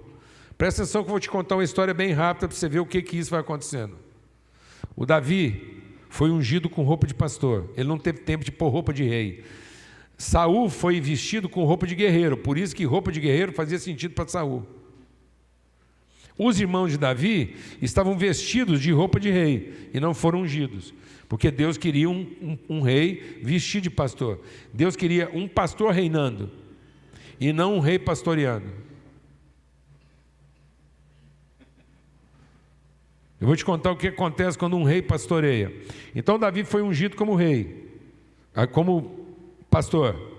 Presta atenção que eu vou te contar uma história bem rápida para você ver o que isso vai acontecendo. O Davi foi ungido com roupa de pastor, ele não teve tempo de pôr roupa de rei. Saul foi vestido com roupa de guerreiro, por isso que roupa de guerreiro fazia sentido para Saul. Os irmãos de Davi estavam vestidos de roupa de rei e não foram ungidos, porque Deus queria um rei vestido de pastor. Deus queria um pastor reinando e não um rei pastoreando. Eu vou te contar o que acontece quando um rei pastoreia. Então Davi foi ungido como rei, como pastor.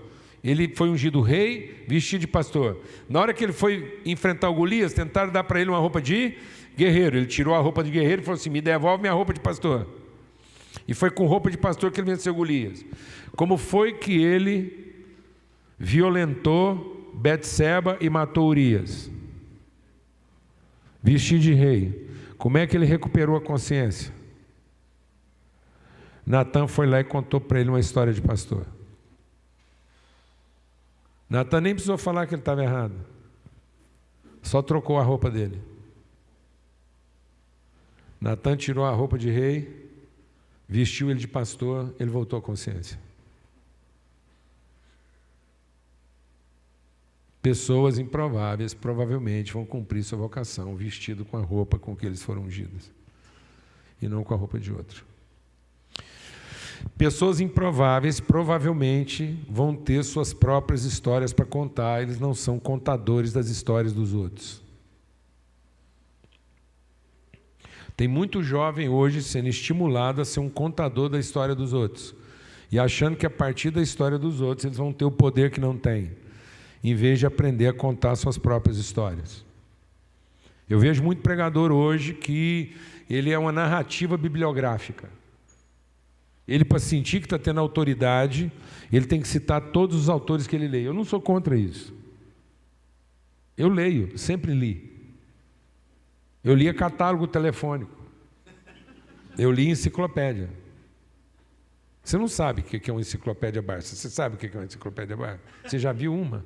Ele foi ungido rei, vestido de pastor. Na hora que ele foi enfrentar o Golias, tentaram dar para ele uma roupa de guerreiro. Ele tirou a roupa de guerreiro e falou assim, me devolve minha roupa de pastor. E foi com roupa de pastor que ele venceu Golias. Como foi que ele violentou Betseba e matou Urias? Vestido de rei. Como é que ele recuperou a consciência? Natan foi lá e contou para ele uma história de pastor. Natan nem precisou falar que ele estava errado. Só trocou a roupa dele. Natan tirou a roupa de rei, vestiu ele de pastor, ele voltou à consciência. Pessoas improváveis provavelmente vão cumprir sua vocação vestido com a roupa com que eles foram ungidos e não com a roupa de outro. Pessoas improváveis provavelmente vão ter suas próprias histórias para contar, eles não são contadores das histórias dos outros. Tem muito jovem hoje sendo estimulado a ser um contador da história dos outros e achando que a partir da história dos outros eles vão ter o poder que não têm, em vez de aprender a contar suas próprias histórias. Eu vejo muito pregador hoje que ele é uma narrativa bibliográfica. Ele, para sentir que está tendo autoridade, ele tem que citar todos os autores que ele lê. Eu não sou contra isso. Eu leio, sempre li. Eu lia catálogo telefônico. Eu li enciclopédia. Você não sabe o que é uma enciclopédia Barça. Você sabe o que é uma enciclopédia Barça? Você já viu uma?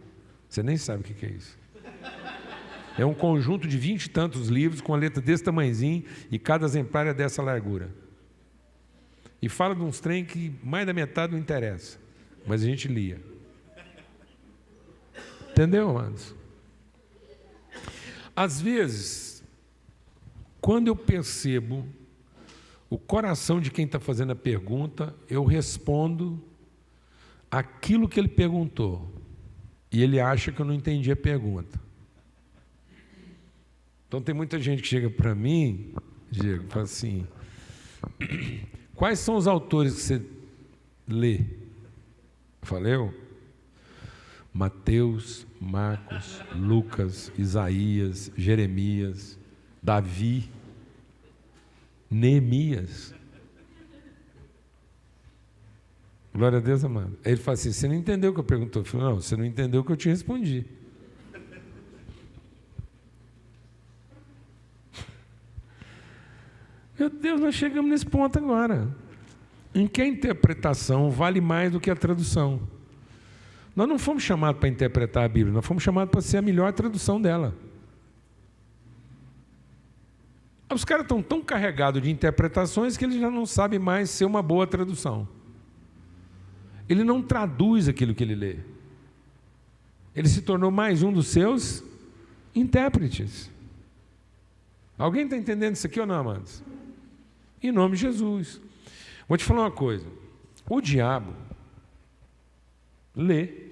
Você nem sabe o que é isso. É um conjunto de 20 e tantos livros com a letra desse tamanhozinho e cada exemplar é dessa largura. E fala de uns trem que mais da metade não interessa, mas a gente lia. Entendeu, amados? Às vezes, quando eu percebo o coração de quem está fazendo a pergunta, eu respondo aquilo que ele perguntou. E ele acha que eu não entendi a pergunta. Então tem muita gente que chega para mim, Diego, e fala assim, quais são os autores que você lê? Eu? Mateus, Marcos, Lucas, Isaías, Jeremias, Davi, Neemias. Glória a Deus, amado. Aí ele fala assim, você não entendeu o que eu perguntou? Eu falei, não, você não entendeu o que eu te respondi. Meu Deus, nós chegamos nesse ponto agora, em que a interpretação vale mais do que a tradução. Nós não fomos chamados para interpretar a Bíblia, nós fomos chamados para ser a melhor tradução dela. Os caras estão tão carregados de interpretações que eles já não sabem mais ser uma boa tradução. Ele não traduz aquilo que ele lê. Ele se tornou mais um dos seus intérpretes. Alguém está entendendo isso aqui ou não, amados? Em nome de Jesus. Vou te falar uma coisa. O diabo lê.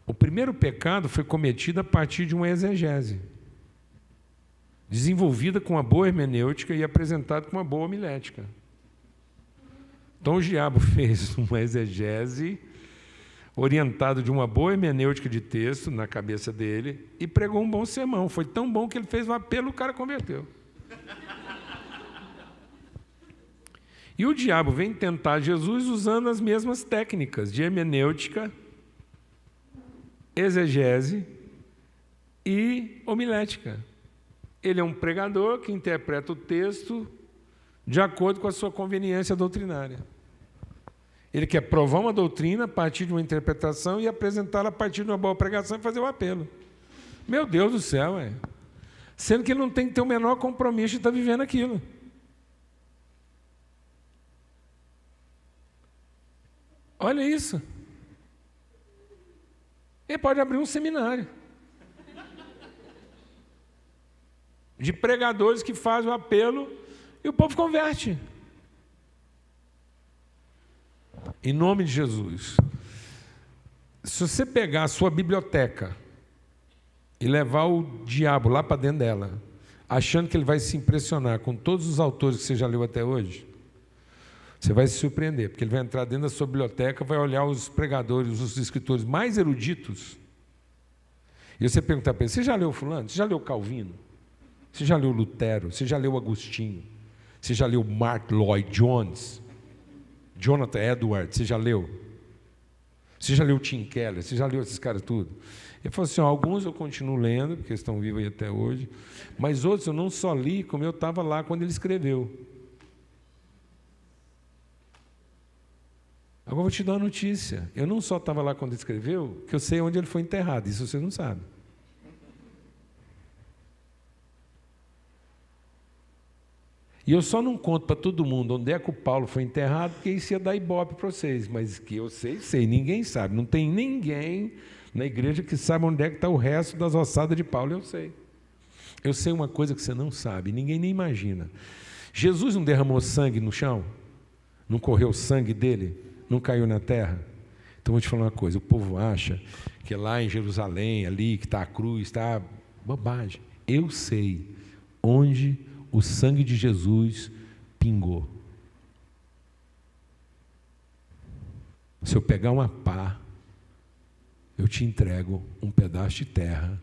O primeiro pecado foi cometido a partir de uma exegese, desenvolvida com uma boa hermenêutica e apresentada com uma boa homilética. Então o diabo fez uma exegese orientado de uma boa hermenêutica de texto na cabeça dele e pregou um bom sermão. Foi tão bom que ele fez um apelo e o cara converteu. E o diabo vem tentar Jesus usando as mesmas técnicas de hermenêutica, exegese e homilética. Ele é um pregador que interpreta o texto de acordo com a sua conveniência doutrinária. Ele quer provar uma doutrina a partir de uma interpretação e apresentá-la a partir de uma boa pregação e fazer o apelo. Meu Deus do céu, sendo que ele não tem que ter o menor compromisso de estar vivendo aquilo. Olha isso. Ele pode abrir um seminário de pregadores que fazem o apelo e o povo converte. Em nome de Jesus. Se você pegar a sua biblioteca e levar o diabo lá para dentro dela, achando que ele vai se impressionar com todos os autores que você já leu até hoje, você vai se surpreender, porque ele vai entrar dentro da sua biblioteca, vai olhar os pregadores, os escritores mais eruditos, e você perguntar para ele: você já leu fulano? Você já leu Calvino? Você já leu Lutero? Você já leu Agostinho? Você já leu Mark Lloyd Jones? Jonathan Edwards, você já leu? Você já leu Tim Keller? Você já leu esses caras tudo? Ele falou assim: alguns eu continuo lendo, porque estão vivos aí até hoje, mas outros eu não só li, como eu estava lá quando ele escreveu. Agora eu vou te dar uma notícia. Eu não só estava lá quando ele escreveu, que eu sei onde ele foi enterrado. Isso você não sabe. E eu só não conto para todo mundo onde é que o Paulo foi enterrado, porque isso ia dar ibope para vocês. Mas que eu sei. Ninguém sabe. Não tem ninguém na igreja que sabe onde é que está o resto das ossadas de Paulo. Eu sei. Eu sei uma coisa que você não sabe, ninguém nem imagina. Jesus não derramou sangue no chão? Não correu sangue dele? Não caiu na terra? Então vou te falar uma coisa: o povo acha que é lá em Jerusalém, ali que está a cruz, está bobagem. Eu sei onde o sangue de Jesus pingou. Se eu pegar uma pá, eu te entrego um pedaço de terra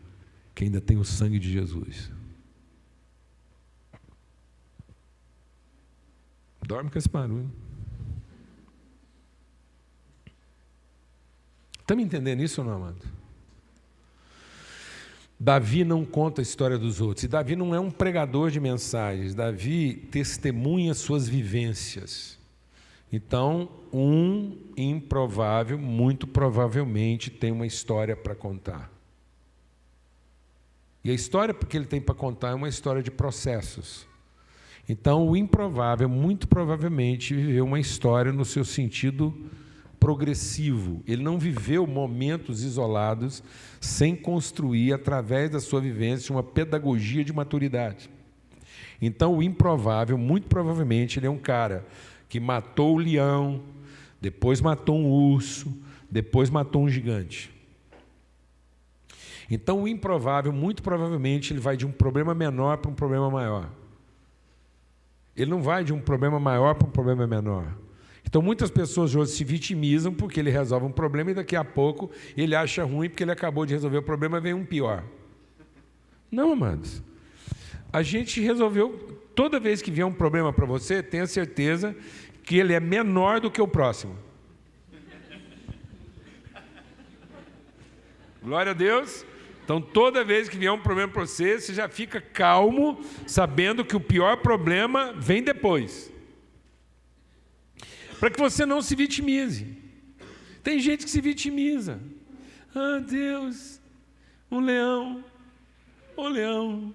que ainda tem o sangue de Jesus. Dorme com esse barulho. Está me entendendo isso ou não, amado? Davi não conta a história dos outros. E Davi não é um pregador de mensagens. Davi testemunha suas vivências. Então, um improvável, muito provavelmente, tem uma história para contar. E a história que ele tem para contar é uma história de processos. Então, o improvável, muito provavelmente, viveu uma história no seu sentido progressivo. Ele não viveu momentos isolados sem construir, através da sua vivência, uma pedagogia de maturidade. Então, o improvável, muito provavelmente, ele é um cara que matou o leão, depois matou um urso, depois matou um gigante. Então, o improvável, muito provavelmente, ele vai de um problema menor para um problema maior. Ele não vai de um problema maior para um problema menor. Então, muitas pessoas hoje se vitimizam porque ele resolve um problema e daqui a pouco ele acha ruim porque ele acabou de resolver o problema e vem um pior. Não, amados. A gente resolveu, toda vez que vier um problema para você, tenha certeza que ele é menor do que o próximo. Glória a Deus. Então, toda vez que vier um problema para você, você já fica calmo, sabendo que o pior problema vem depois. Para que você não se vitimize. Tem gente que se vitimiza. Ah, Deus, um leão, ô leão,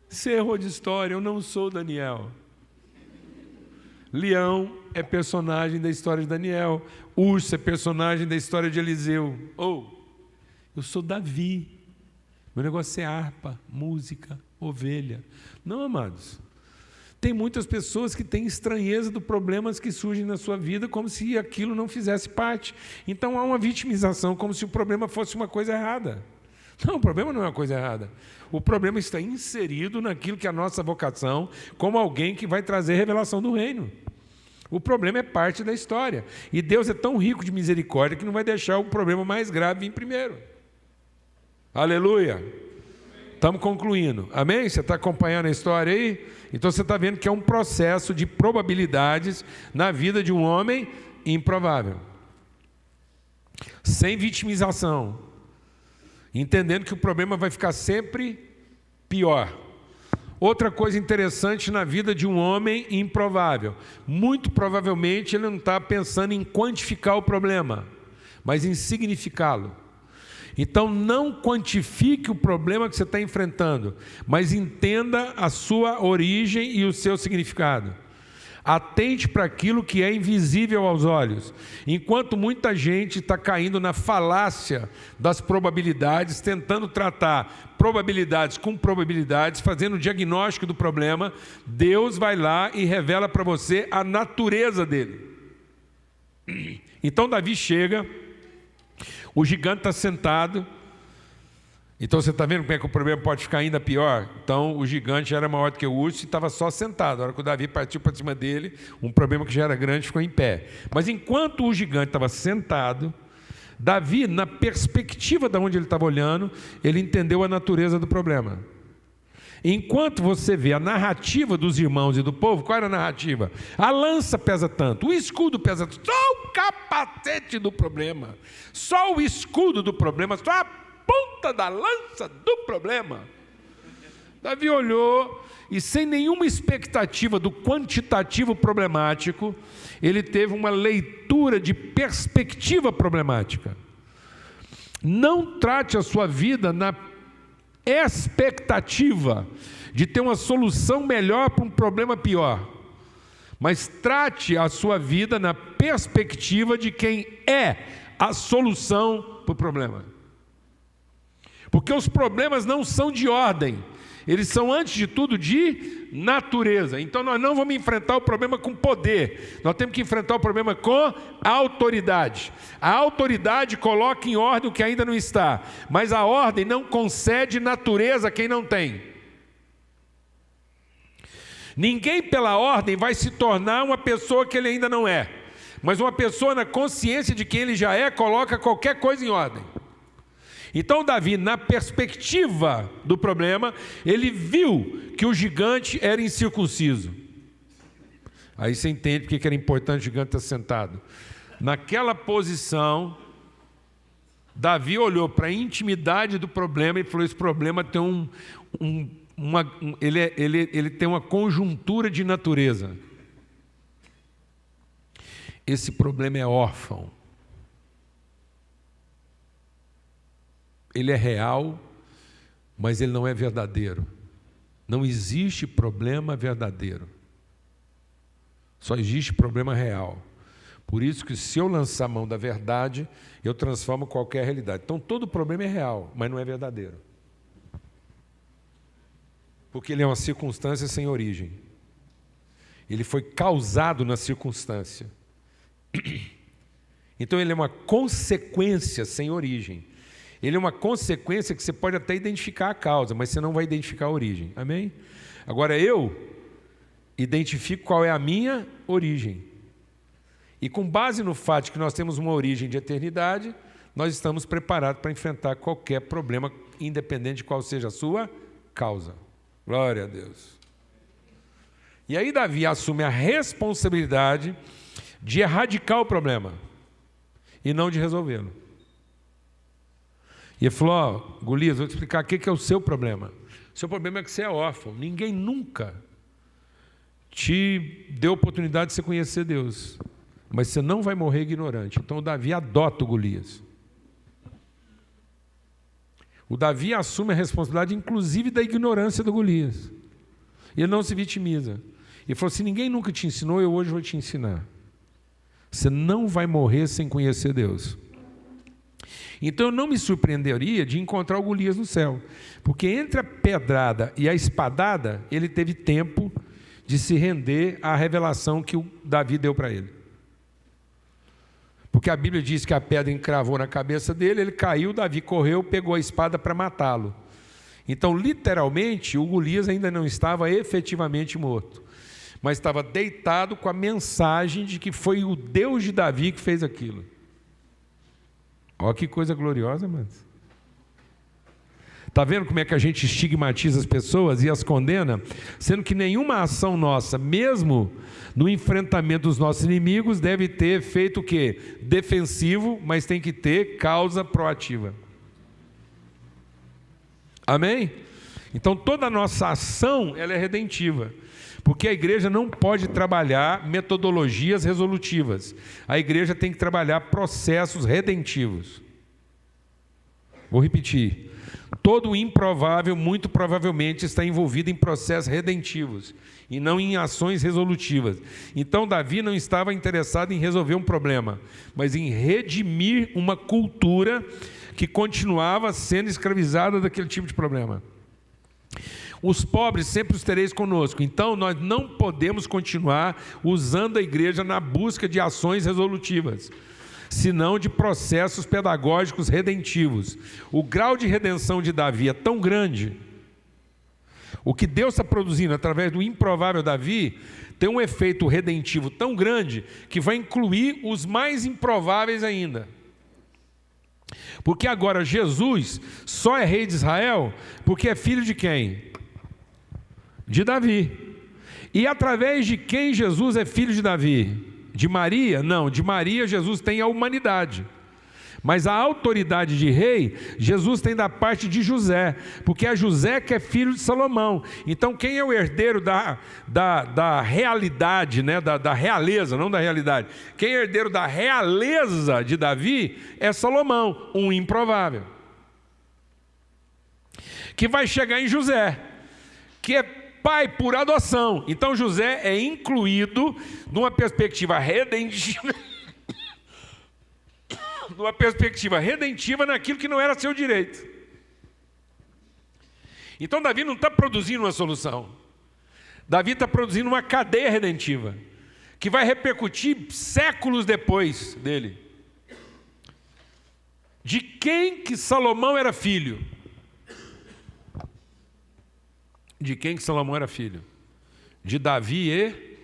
você errou de história, eu não sou Daniel. Leão é personagem da história de Daniel. Urso é personagem da história de Eliseu. Eu sou Davi. Meu negócio é harpa, música, ovelha. Não, amados. Tem muitas pessoas que têm estranheza dos problemas que surgem na sua vida, como se aquilo não fizesse parte. Então há uma vitimização, como se o problema fosse uma coisa errada. Não, o problema não é uma coisa errada. O problema está inserido naquilo que é a nossa vocação, como alguém que vai trazer revelação do reino. O problema é parte da história. E Deus é tão rico de misericórdia que não vai deixar o problema mais grave vir primeiro. Aleluia! Estamos concluindo. Amém? Você está acompanhando a história aí? Então você está vendo que é um processo de probabilidades na vida de um homem improvável. Sem vitimização. Entendendo que o problema vai ficar sempre pior. Outra coisa interessante na vida de um homem improvável. Muito provavelmente ele não está pensando em quantificar o problema, mas em significá-lo. Então não quantifique o problema que você está enfrentando, mas entenda a sua origem e o seu significado. Atente para aquilo que é invisível aos olhos. Enquanto muita gente está caindo na falácia das probabilidades, tentando tratar probabilidades com probabilidades, fazendo o diagnóstico do problema, Deus vai lá e revela para você a natureza dele. Então Davi chega, o gigante está sentado. Então você está vendo como é que o problema pode ficar ainda pior? Então o gigante era maior do que o urso e estava só sentado. A hora que o Davi partiu para cima dele, um problema que já era grande ficou em pé. Mas enquanto o gigante estava sentado, Davi, na perspectiva de onde ele estava olhando, ele entendeu a natureza do problema. Enquanto você vê a narrativa dos irmãos e do povo, qual era a narrativa? A lança pesa tanto, o escudo pesa tanto, só o capacete do problema, só o escudo do problema, só a ponta da lança do problema. Davi olhou e, sem nenhuma expectativa do quantitativo problemático, ele teve uma leitura de perspectiva problemática. Não trate a sua vida na expectativa de ter uma solução melhor para um problema pior, mas trate a sua vida na perspectiva de quem é a solução para o problema. Porque os problemas não são de ordem, eles são, antes de tudo, de natureza. Então nós não vamos enfrentar o problema com poder, nós temos que enfrentar o problema com autoridade. A autoridade coloca em ordem o que ainda não está, mas a ordem não concede natureza a quem não tem. Ninguém pela ordem vai se tornar uma pessoa que ele ainda não é, mas uma pessoa na consciência de quem ele já é, coloca qualquer coisa em ordem. Então Davi, na perspectiva do problema, ele viu que o gigante era incircunciso. Aí você entende porque era importante o gigante estar sentado. Naquela posição, Davi olhou para a intimidade do problema e falou: esse problema tem ele tem uma conjuntura de natureza. Esse problema é órfão. Ele é real, mas ele não é verdadeiro. Não existe problema verdadeiro. Só existe problema real. Por isso que, se eu lançar a mão da verdade, eu transformo qualquer realidade. Então todo problema é real, mas não é verdadeiro. Porque ele é uma circunstância sem origem. Ele foi causado na circunstância. Então ele é uma consequência sem origem. Ele é uma consequência que você pode até identificar a causa, mas você não vai identificar a origem. Amém? Agora eu identifico qual é a minha origem. E com base no fato de que nós temos uma origem de eternidade, nós estamos preparados para enfrentar qualquer problema, independente de qual seja a sua causa. Glória a Deus. E aí Davi assume a responsabilidade de erradicar o problema e não de resolvê-lo. E ele falou: ó, Golias, vou te explicar o que é o seu problema. O seu problema é que você é órfão. Ninguém nunca te deu oportunidade de você conhecer Deus. Mas você não vai morrer ignorante. Então o Davi adota o Golias. O Davi assume a responsabilidade, inclusive, da ignorância do Golias. Ele não se vitimiza. Ele falou: se ninguém nunca te ensinou, eu hoje vou te ensinar. Você não vai morrer sem conhecer Deus. Então eu não me surpreenderia de encontrar o Golias no céu. Porque entre a pedrada e a espadada, ele teve tempo de se render à revelação que o Davi deu para ele. Porque a Bíblia diz que a pedra encravou na cabeça dele, ele caiu, Davi correu, pegou a espada para matá-lo. Então, literalmente, o Golias ainda não estava efetivamente morto, mas estava deitado com a mensagem de que foi o Deus de Davi que fez aquilo. Olha que coisa gloriosa, mas... Está vendo como é que a gente estigmatiza as pessoas e as condena? Sendo que nenhuma ação nossa, mesmo no enfrentamento dos nossos inimigos, deve ter efeito o quê? Defensivo, mas tem que ter causa proativa. Amém? Então toda a nossa ação ela é redentiva. Porque a igreja não pode trabalhar metodologias resolutivas. A igreja tem que trabalhar processos redentivos. Vou repetir. Todo improvável, muito provavelmente, está envolvido em processos redentivos e não em ações resolutivas. Então, Davi não estava interessado em resolver um problema, mas em redimir uma cultura que continuava sendo escravizada daquele tipo de problema. Os pobres sempre os tereis conosco. Então, nós não podemos continuar usando a igreja na busca de ações resolutivas, senão de processos pedagógicos redentivos. O grau de redenção de Davi é tão grande, o que Deus está produzindo através do improvável Davi tem um efeito redentivo tão grande que vai incluir os mais improváveis ainda. Porque agora Jesus só é rei de Israel porque é filho de quem? De Davi. E através de quem Jesus é filho de Davi? De Maria? Não, de Maria Jesus tem a humanidade. Mas a autoridade de rei, Jesus tem da parte de José, porque é José que é filho de Salomão. Então quem é o herdeiro da realidade, né? da realeza, não da realidade. Quem é herdeiro da realeza de Davi é Salomão, um improvável. Que vai chegar em José, que é pai por adoção. Então José é incluído numa perspectiva redentiva, naquilo que não era seu direito. Então Davi não está produzindo uma solução. Davi está produzindo uma cadeia redentiva que vai repercutir séculos depois dele. De quem que Salomão era filho? De quem que Salomão era filho? De Davi e...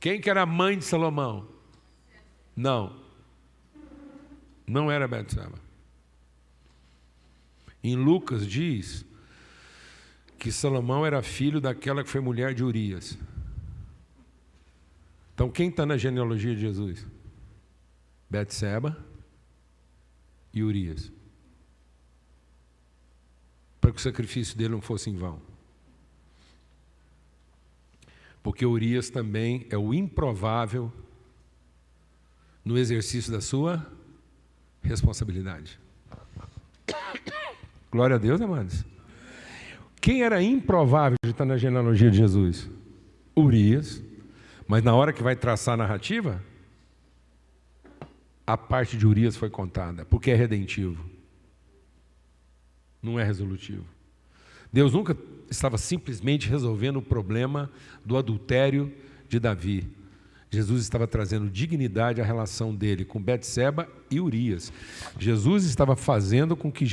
Quem que era a mãe de Salomão? Não era Betseba. Em Lucas diz que Salomão era filho daquela que foi mulher de Urias. Então quem está na genealogia de Jesus? Betseba e Urias. Para que o sacrifício dele não fosse em vão. Porque Urias também é o improvável no exercício da sua responsabilidade. Glória a Deus, amados. Quem era improvável de estar na genealogia de Jesus? Urias. Mas na hora que vai traçar a narrativa, a parte de Urias foi contada, porque é redentivo. Não é resolutivo. Deus nunca estava simplesmente resolvendo o problema do adultério de Davi. Jesus estava trazendo dignidade à relação dele com Betseba e Urias. Jesus estava fazendo com que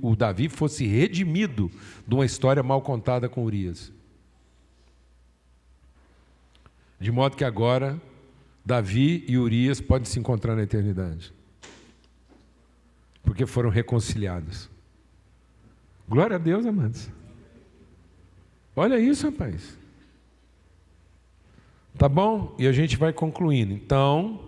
o Davi fosse redimido de uma história mal contada com Urias. De modo que agora Davi e Urias podem se encontrar na eternidade. Porque foram reconciliados. Glória a Deus, amados. Olha isso, rapaz. Tá bom? E a gente vai concluindo. Então,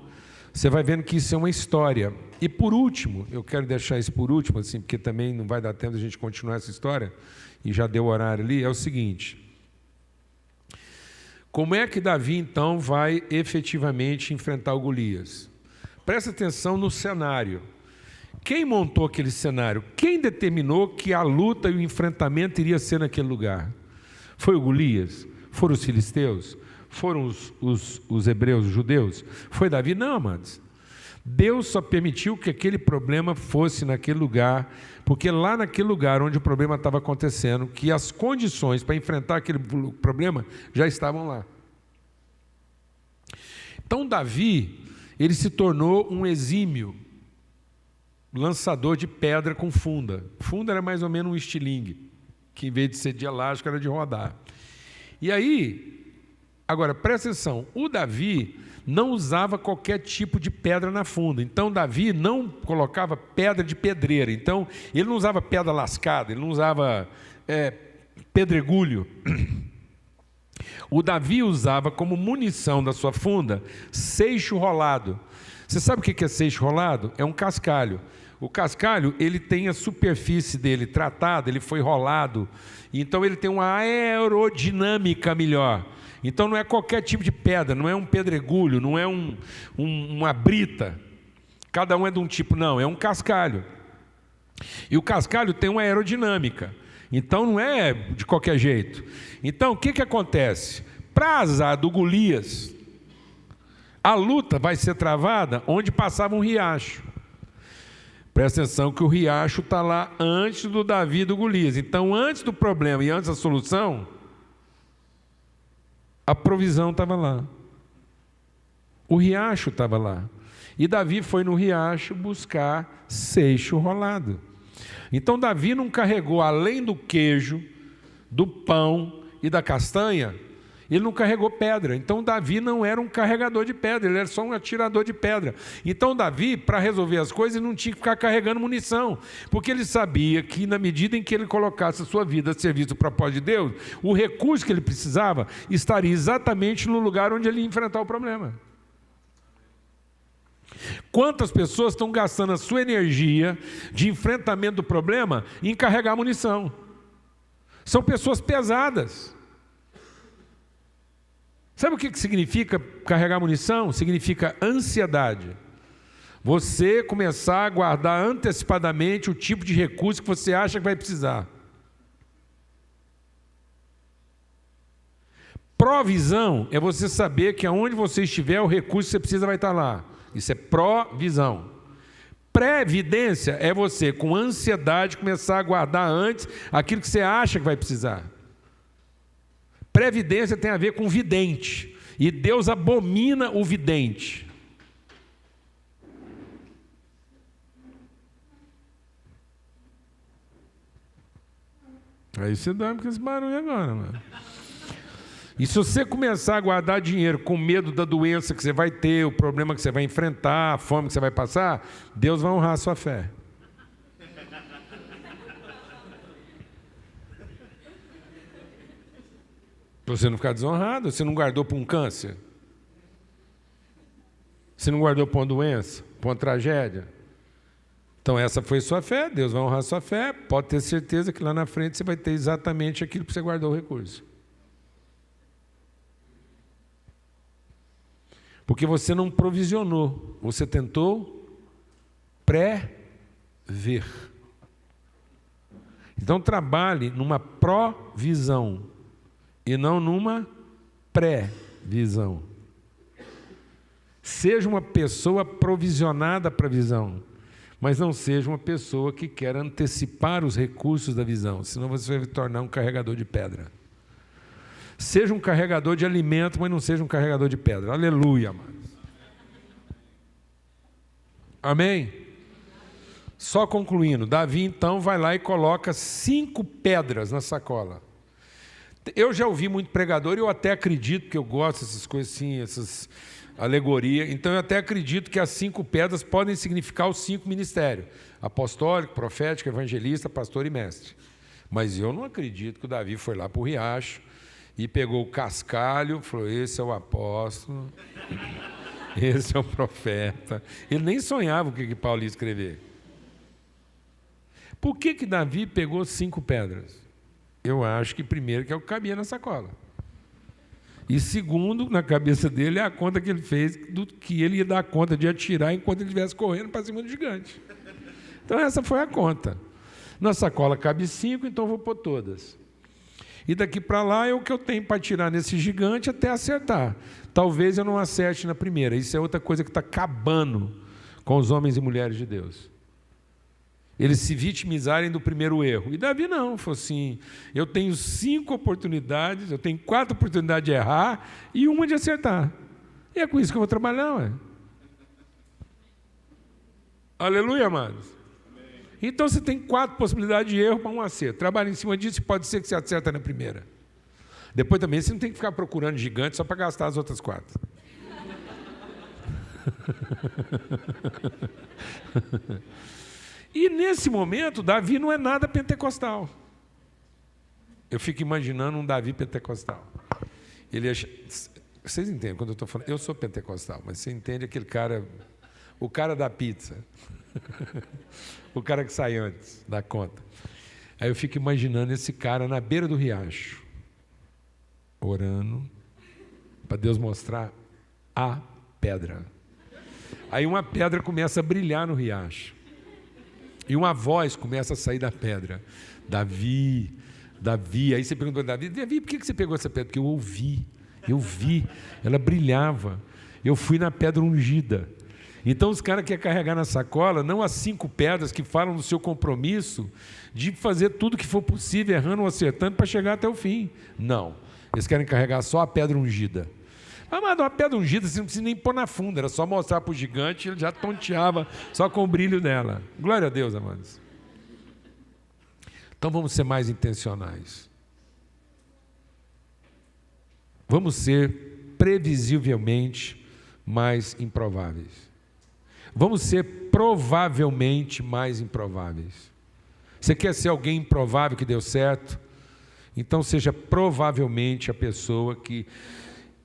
você vai vendo que isso é uma história. E por último, eu quero deixar isso por último, assim, porque também não vai dar tempo de a gente continuar essa história, e já deu horário ali, é o seguinte: como é que Davi, então, vai efetivamente enfrentar o Golias? Presta atenção no cenário. Quem montou aquele cenário? Quem determinou que a luta e o enfrentamento iria ser naquele lugar? Foi o Golias? Foram os filisteus? Foram os hebreus, os judeus? Foi Davi? Não, amados. Deus só permitiu que aquele problema fosse naquele lugar, porque lá naquele lugar onde o problema estava acontecendo, que as condições para enfrentar aquele problema já estavam lá. Então Davi, ele se tornou um exímio lançador de pedra com funda. Funda era mais ou menos um estilingue, que em vez de ser de elástico era de rodar. E aí, agora presta atenção, o Davi não usava qualquer tipo de pedra na funda. Então Davi não colocava pedra de pedreira. Então ele não usava pedra lascada, ele não usava pedregulho. O Davi usava como munição da sua funda seixo rolado. Você sabe o que é seixo rolado? É um cascalho. O cascalho, ele tem a superfície dele tratada, ele foi rolado, então ele tem uma aerodinâmica melhor. Então não é qualquer tipo de pedra, não é um pedregulho, não é uma brita, cada um é de um tipo, não, é um cascalho. E o cascalho tem uma aerodinâmica, então não é de qualquer jeito. Então o que acontece? Para azar do Golias, a luta vai ser travada onde passava um riacho. Presta atenção que o riacho está lá antes do Davi e do Golias. Então, antes do problema e antes da solução, a provisão estava lá. O riacho estava lá. E Davi foi no riacho buscar seixo rolado. Então, Davi não carregou, além do queijo, do pão e da castanha, ele não carregou pedra. Então Davi não era um carregador de pedra, ele era só um atirador de pedra. Então Davi, para resolver as coisas, ele não tinha que ficar carregando munição, porque ele sabia que na medida em que ele colocasse a sua vida a serviço do propósito de Deus, o recurso que ele precisava estaria exatamente no lugar onde ele ia enfrentar o problema. Quantas pessoas estão gastando a sua energia de enfrentamento do problema em carregar munição? São pessoas pesadas. Sabe o que significa carregar munição? Significa ansiedade. Você começar a guardar antecipadamente o tipo de recurso que você acha que vai precisar. Provisão é você saber que aonde você estiver, o recurso que você precisa vai estar lá. Isso é provisão. Previdência é você, com ansiedade, começar a guardar antes aquilo que você acha que vai precisar. Previdência tem a ver com vidente, e Deus abomina o vidente. Aí você dorme com esse barulho agora, mano. E se você começar a guardar dinheiro com medo da doença que você vai ter, o problema que você vai enfrentar, a fome que você vai passar, Deus vai honrar a sua fé. Para você não ficar desonrado, você não guardou para um câncer? Você não guardou para uma doença, para uma tragédia? Então essa foi sua fé, Deus vai honrar a sua fé, pode ter certeza que lá na frente você vai ter exatamente aquilo que você guardou o recurso. Porque você não provisionou, você tentou prever. Então trabalhe numa provisão e não numa pré-visão. Seja uma pessoa provisionada para a visão, mas não seja uma pessoa que quer antecipar os recursos da visão, senão você vai tornar um carregador de pedra. Seja um carregador de alimento, mas não seja um carregador de pedra. Aleluia, amados. Amém? Só concluindo, Davi então vai lá e coloca 5 pedras na sacola. Eu já ouvi muito pregador e eu até acredito, que eu gosto dessas coisas assim, essas alegorias, então eu até acredito que as 5 pedras podem significar os 5 ministérios: apostólico, profético, evangelista, pastor e mestre. Mas eu não acredito que o Davi foi lá para o riacho e pegou o cascalho, falou: esse é o apóstolo, Esse é o profeta. Ele nem sonhava o que Paulo ia escrever. Por que Davi pegou 5 pedras? Eu acho que primeiro que é o que cabia na sacola. E segundo, na cabeça dele, é a conta que ele fez do que ele ia dar conta de atirar enquanto ele estivesse correndo para cima do gigante. Então essa foi a conta. Na sacola cabe 5, então eu vou pôr todas. E daqui para lá é o que eu tenho para atirar nesse gigante até acertar. Talvez eu não acerte na primeira. Isso é outra coisa que está acabando com os homens e mulheres de Deus. Eles se vitimizarem do primeiro erro. E Davi não, falou assim, eu tenho 5 oportunidades, eu tenho 4 oportunidades de errar e 1 de acertar. E é com isso que eu vou trabalhar, ué. Aleluia, amados. Então você tem 4 possibilidades de erro para 1 acerto. Trabalha em cima disso e pode ser que você acerta na primeira. Depois também você não tem que ficar procurando gigante só para gastar as outras 4. E nesse momento, Davi não é nada pentecostal. Eu fico imaginando um Davi pentecostal. Ele acha... Vocês entendem quando eu estou falando? Eu sou pentecostal, mas você entende aquele cara, o cara da pizza, o cara que sai antes da conta. Aí eu fico imaginando esse cara na beira do riacho, orando, para Deus mostrar a pedra. Aí uma pedra começa a brilhar no riacho. E uma voz começa a sair da pedra. Davi, Davi. Aí você perguntou, Davi, por que você pegou essa pedra? Porque eu vi, ela brilhava. Eu fui na pedra ungida. Então os caras querem carregar na sacola, não as 5 pedras que falam do seu compromisso de fazer tudo que for possível, errando ou acertando, para chegar até o fim. Não, eles querem carregar só a pedra ungida. Amado, uma pedra ungida você não precisa nem pôr na funda, era só mostrar para o gigante, ele já tonteava só com o brilho dela. Glória a Deus, amados. Então vamos ser mais intencionais. Vamos ser previsivelmente mais improváveis. Vamos ser provavelmente mais improváveis. Você quer ser alguém improvável que deu certo? Então seja provavelmente a pessoa que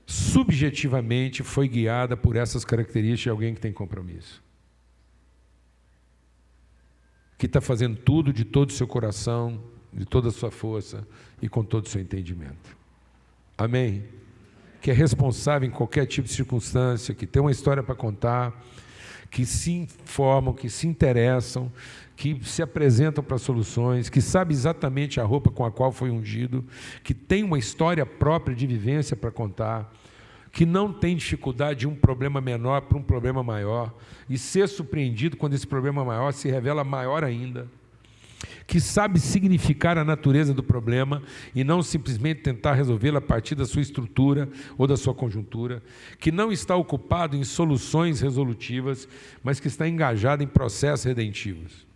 subjetivamente foi guiada por essas características de alguém que tem compromisso. Que está fazendo tudo de todo o seu coração, de toda a sua força e com todo o seu entendimento. Amém? Que é responsável em qualquer tipo de circunstância, que tem uma história para contar, que se informam, que se interessam, que se apresentam para soluções, que sabe exatamente a roupa com a qual foi ungido, que tem uma história própria de vivência para contar, que não tem dificuldade de um problema menor para um problema maior, e ser surpreendido quando esse problema maior se revela maior ainda, que sabe significar a natureza do problema e não simplesmente tentar resolvê-lo a partir da sua estrutura ou da sua conjuntura, que não está ocupado em soluções resolutivas, mas que está engajado em processos redentivos,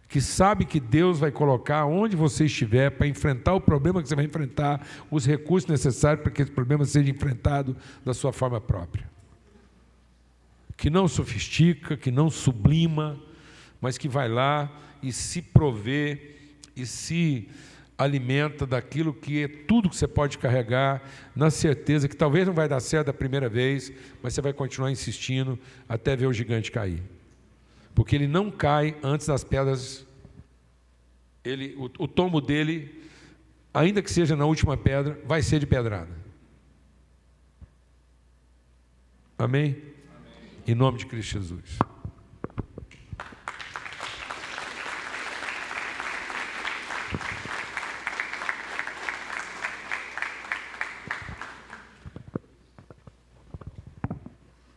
que sabe que Deus vai colocar onde você estiver para enfrentar o problema que você vai enfrentar, os recursos necessários para que esse problema seja enfrentado da sua forma própria, que não sofistica, que não sublima, mas que vai lá e se provê e se alimenta daquilo que é tudo que você pode carregar, na certeza que talvez não vai dar certo a primeira vez, mas você vai continuar insistindo até ver o gigante cair. Porque ele não cai antes das pedras, o tombo dele, ainda que seja na última pedra, vai ser de pedrada. Amém? Em nome de Cristo Jesus.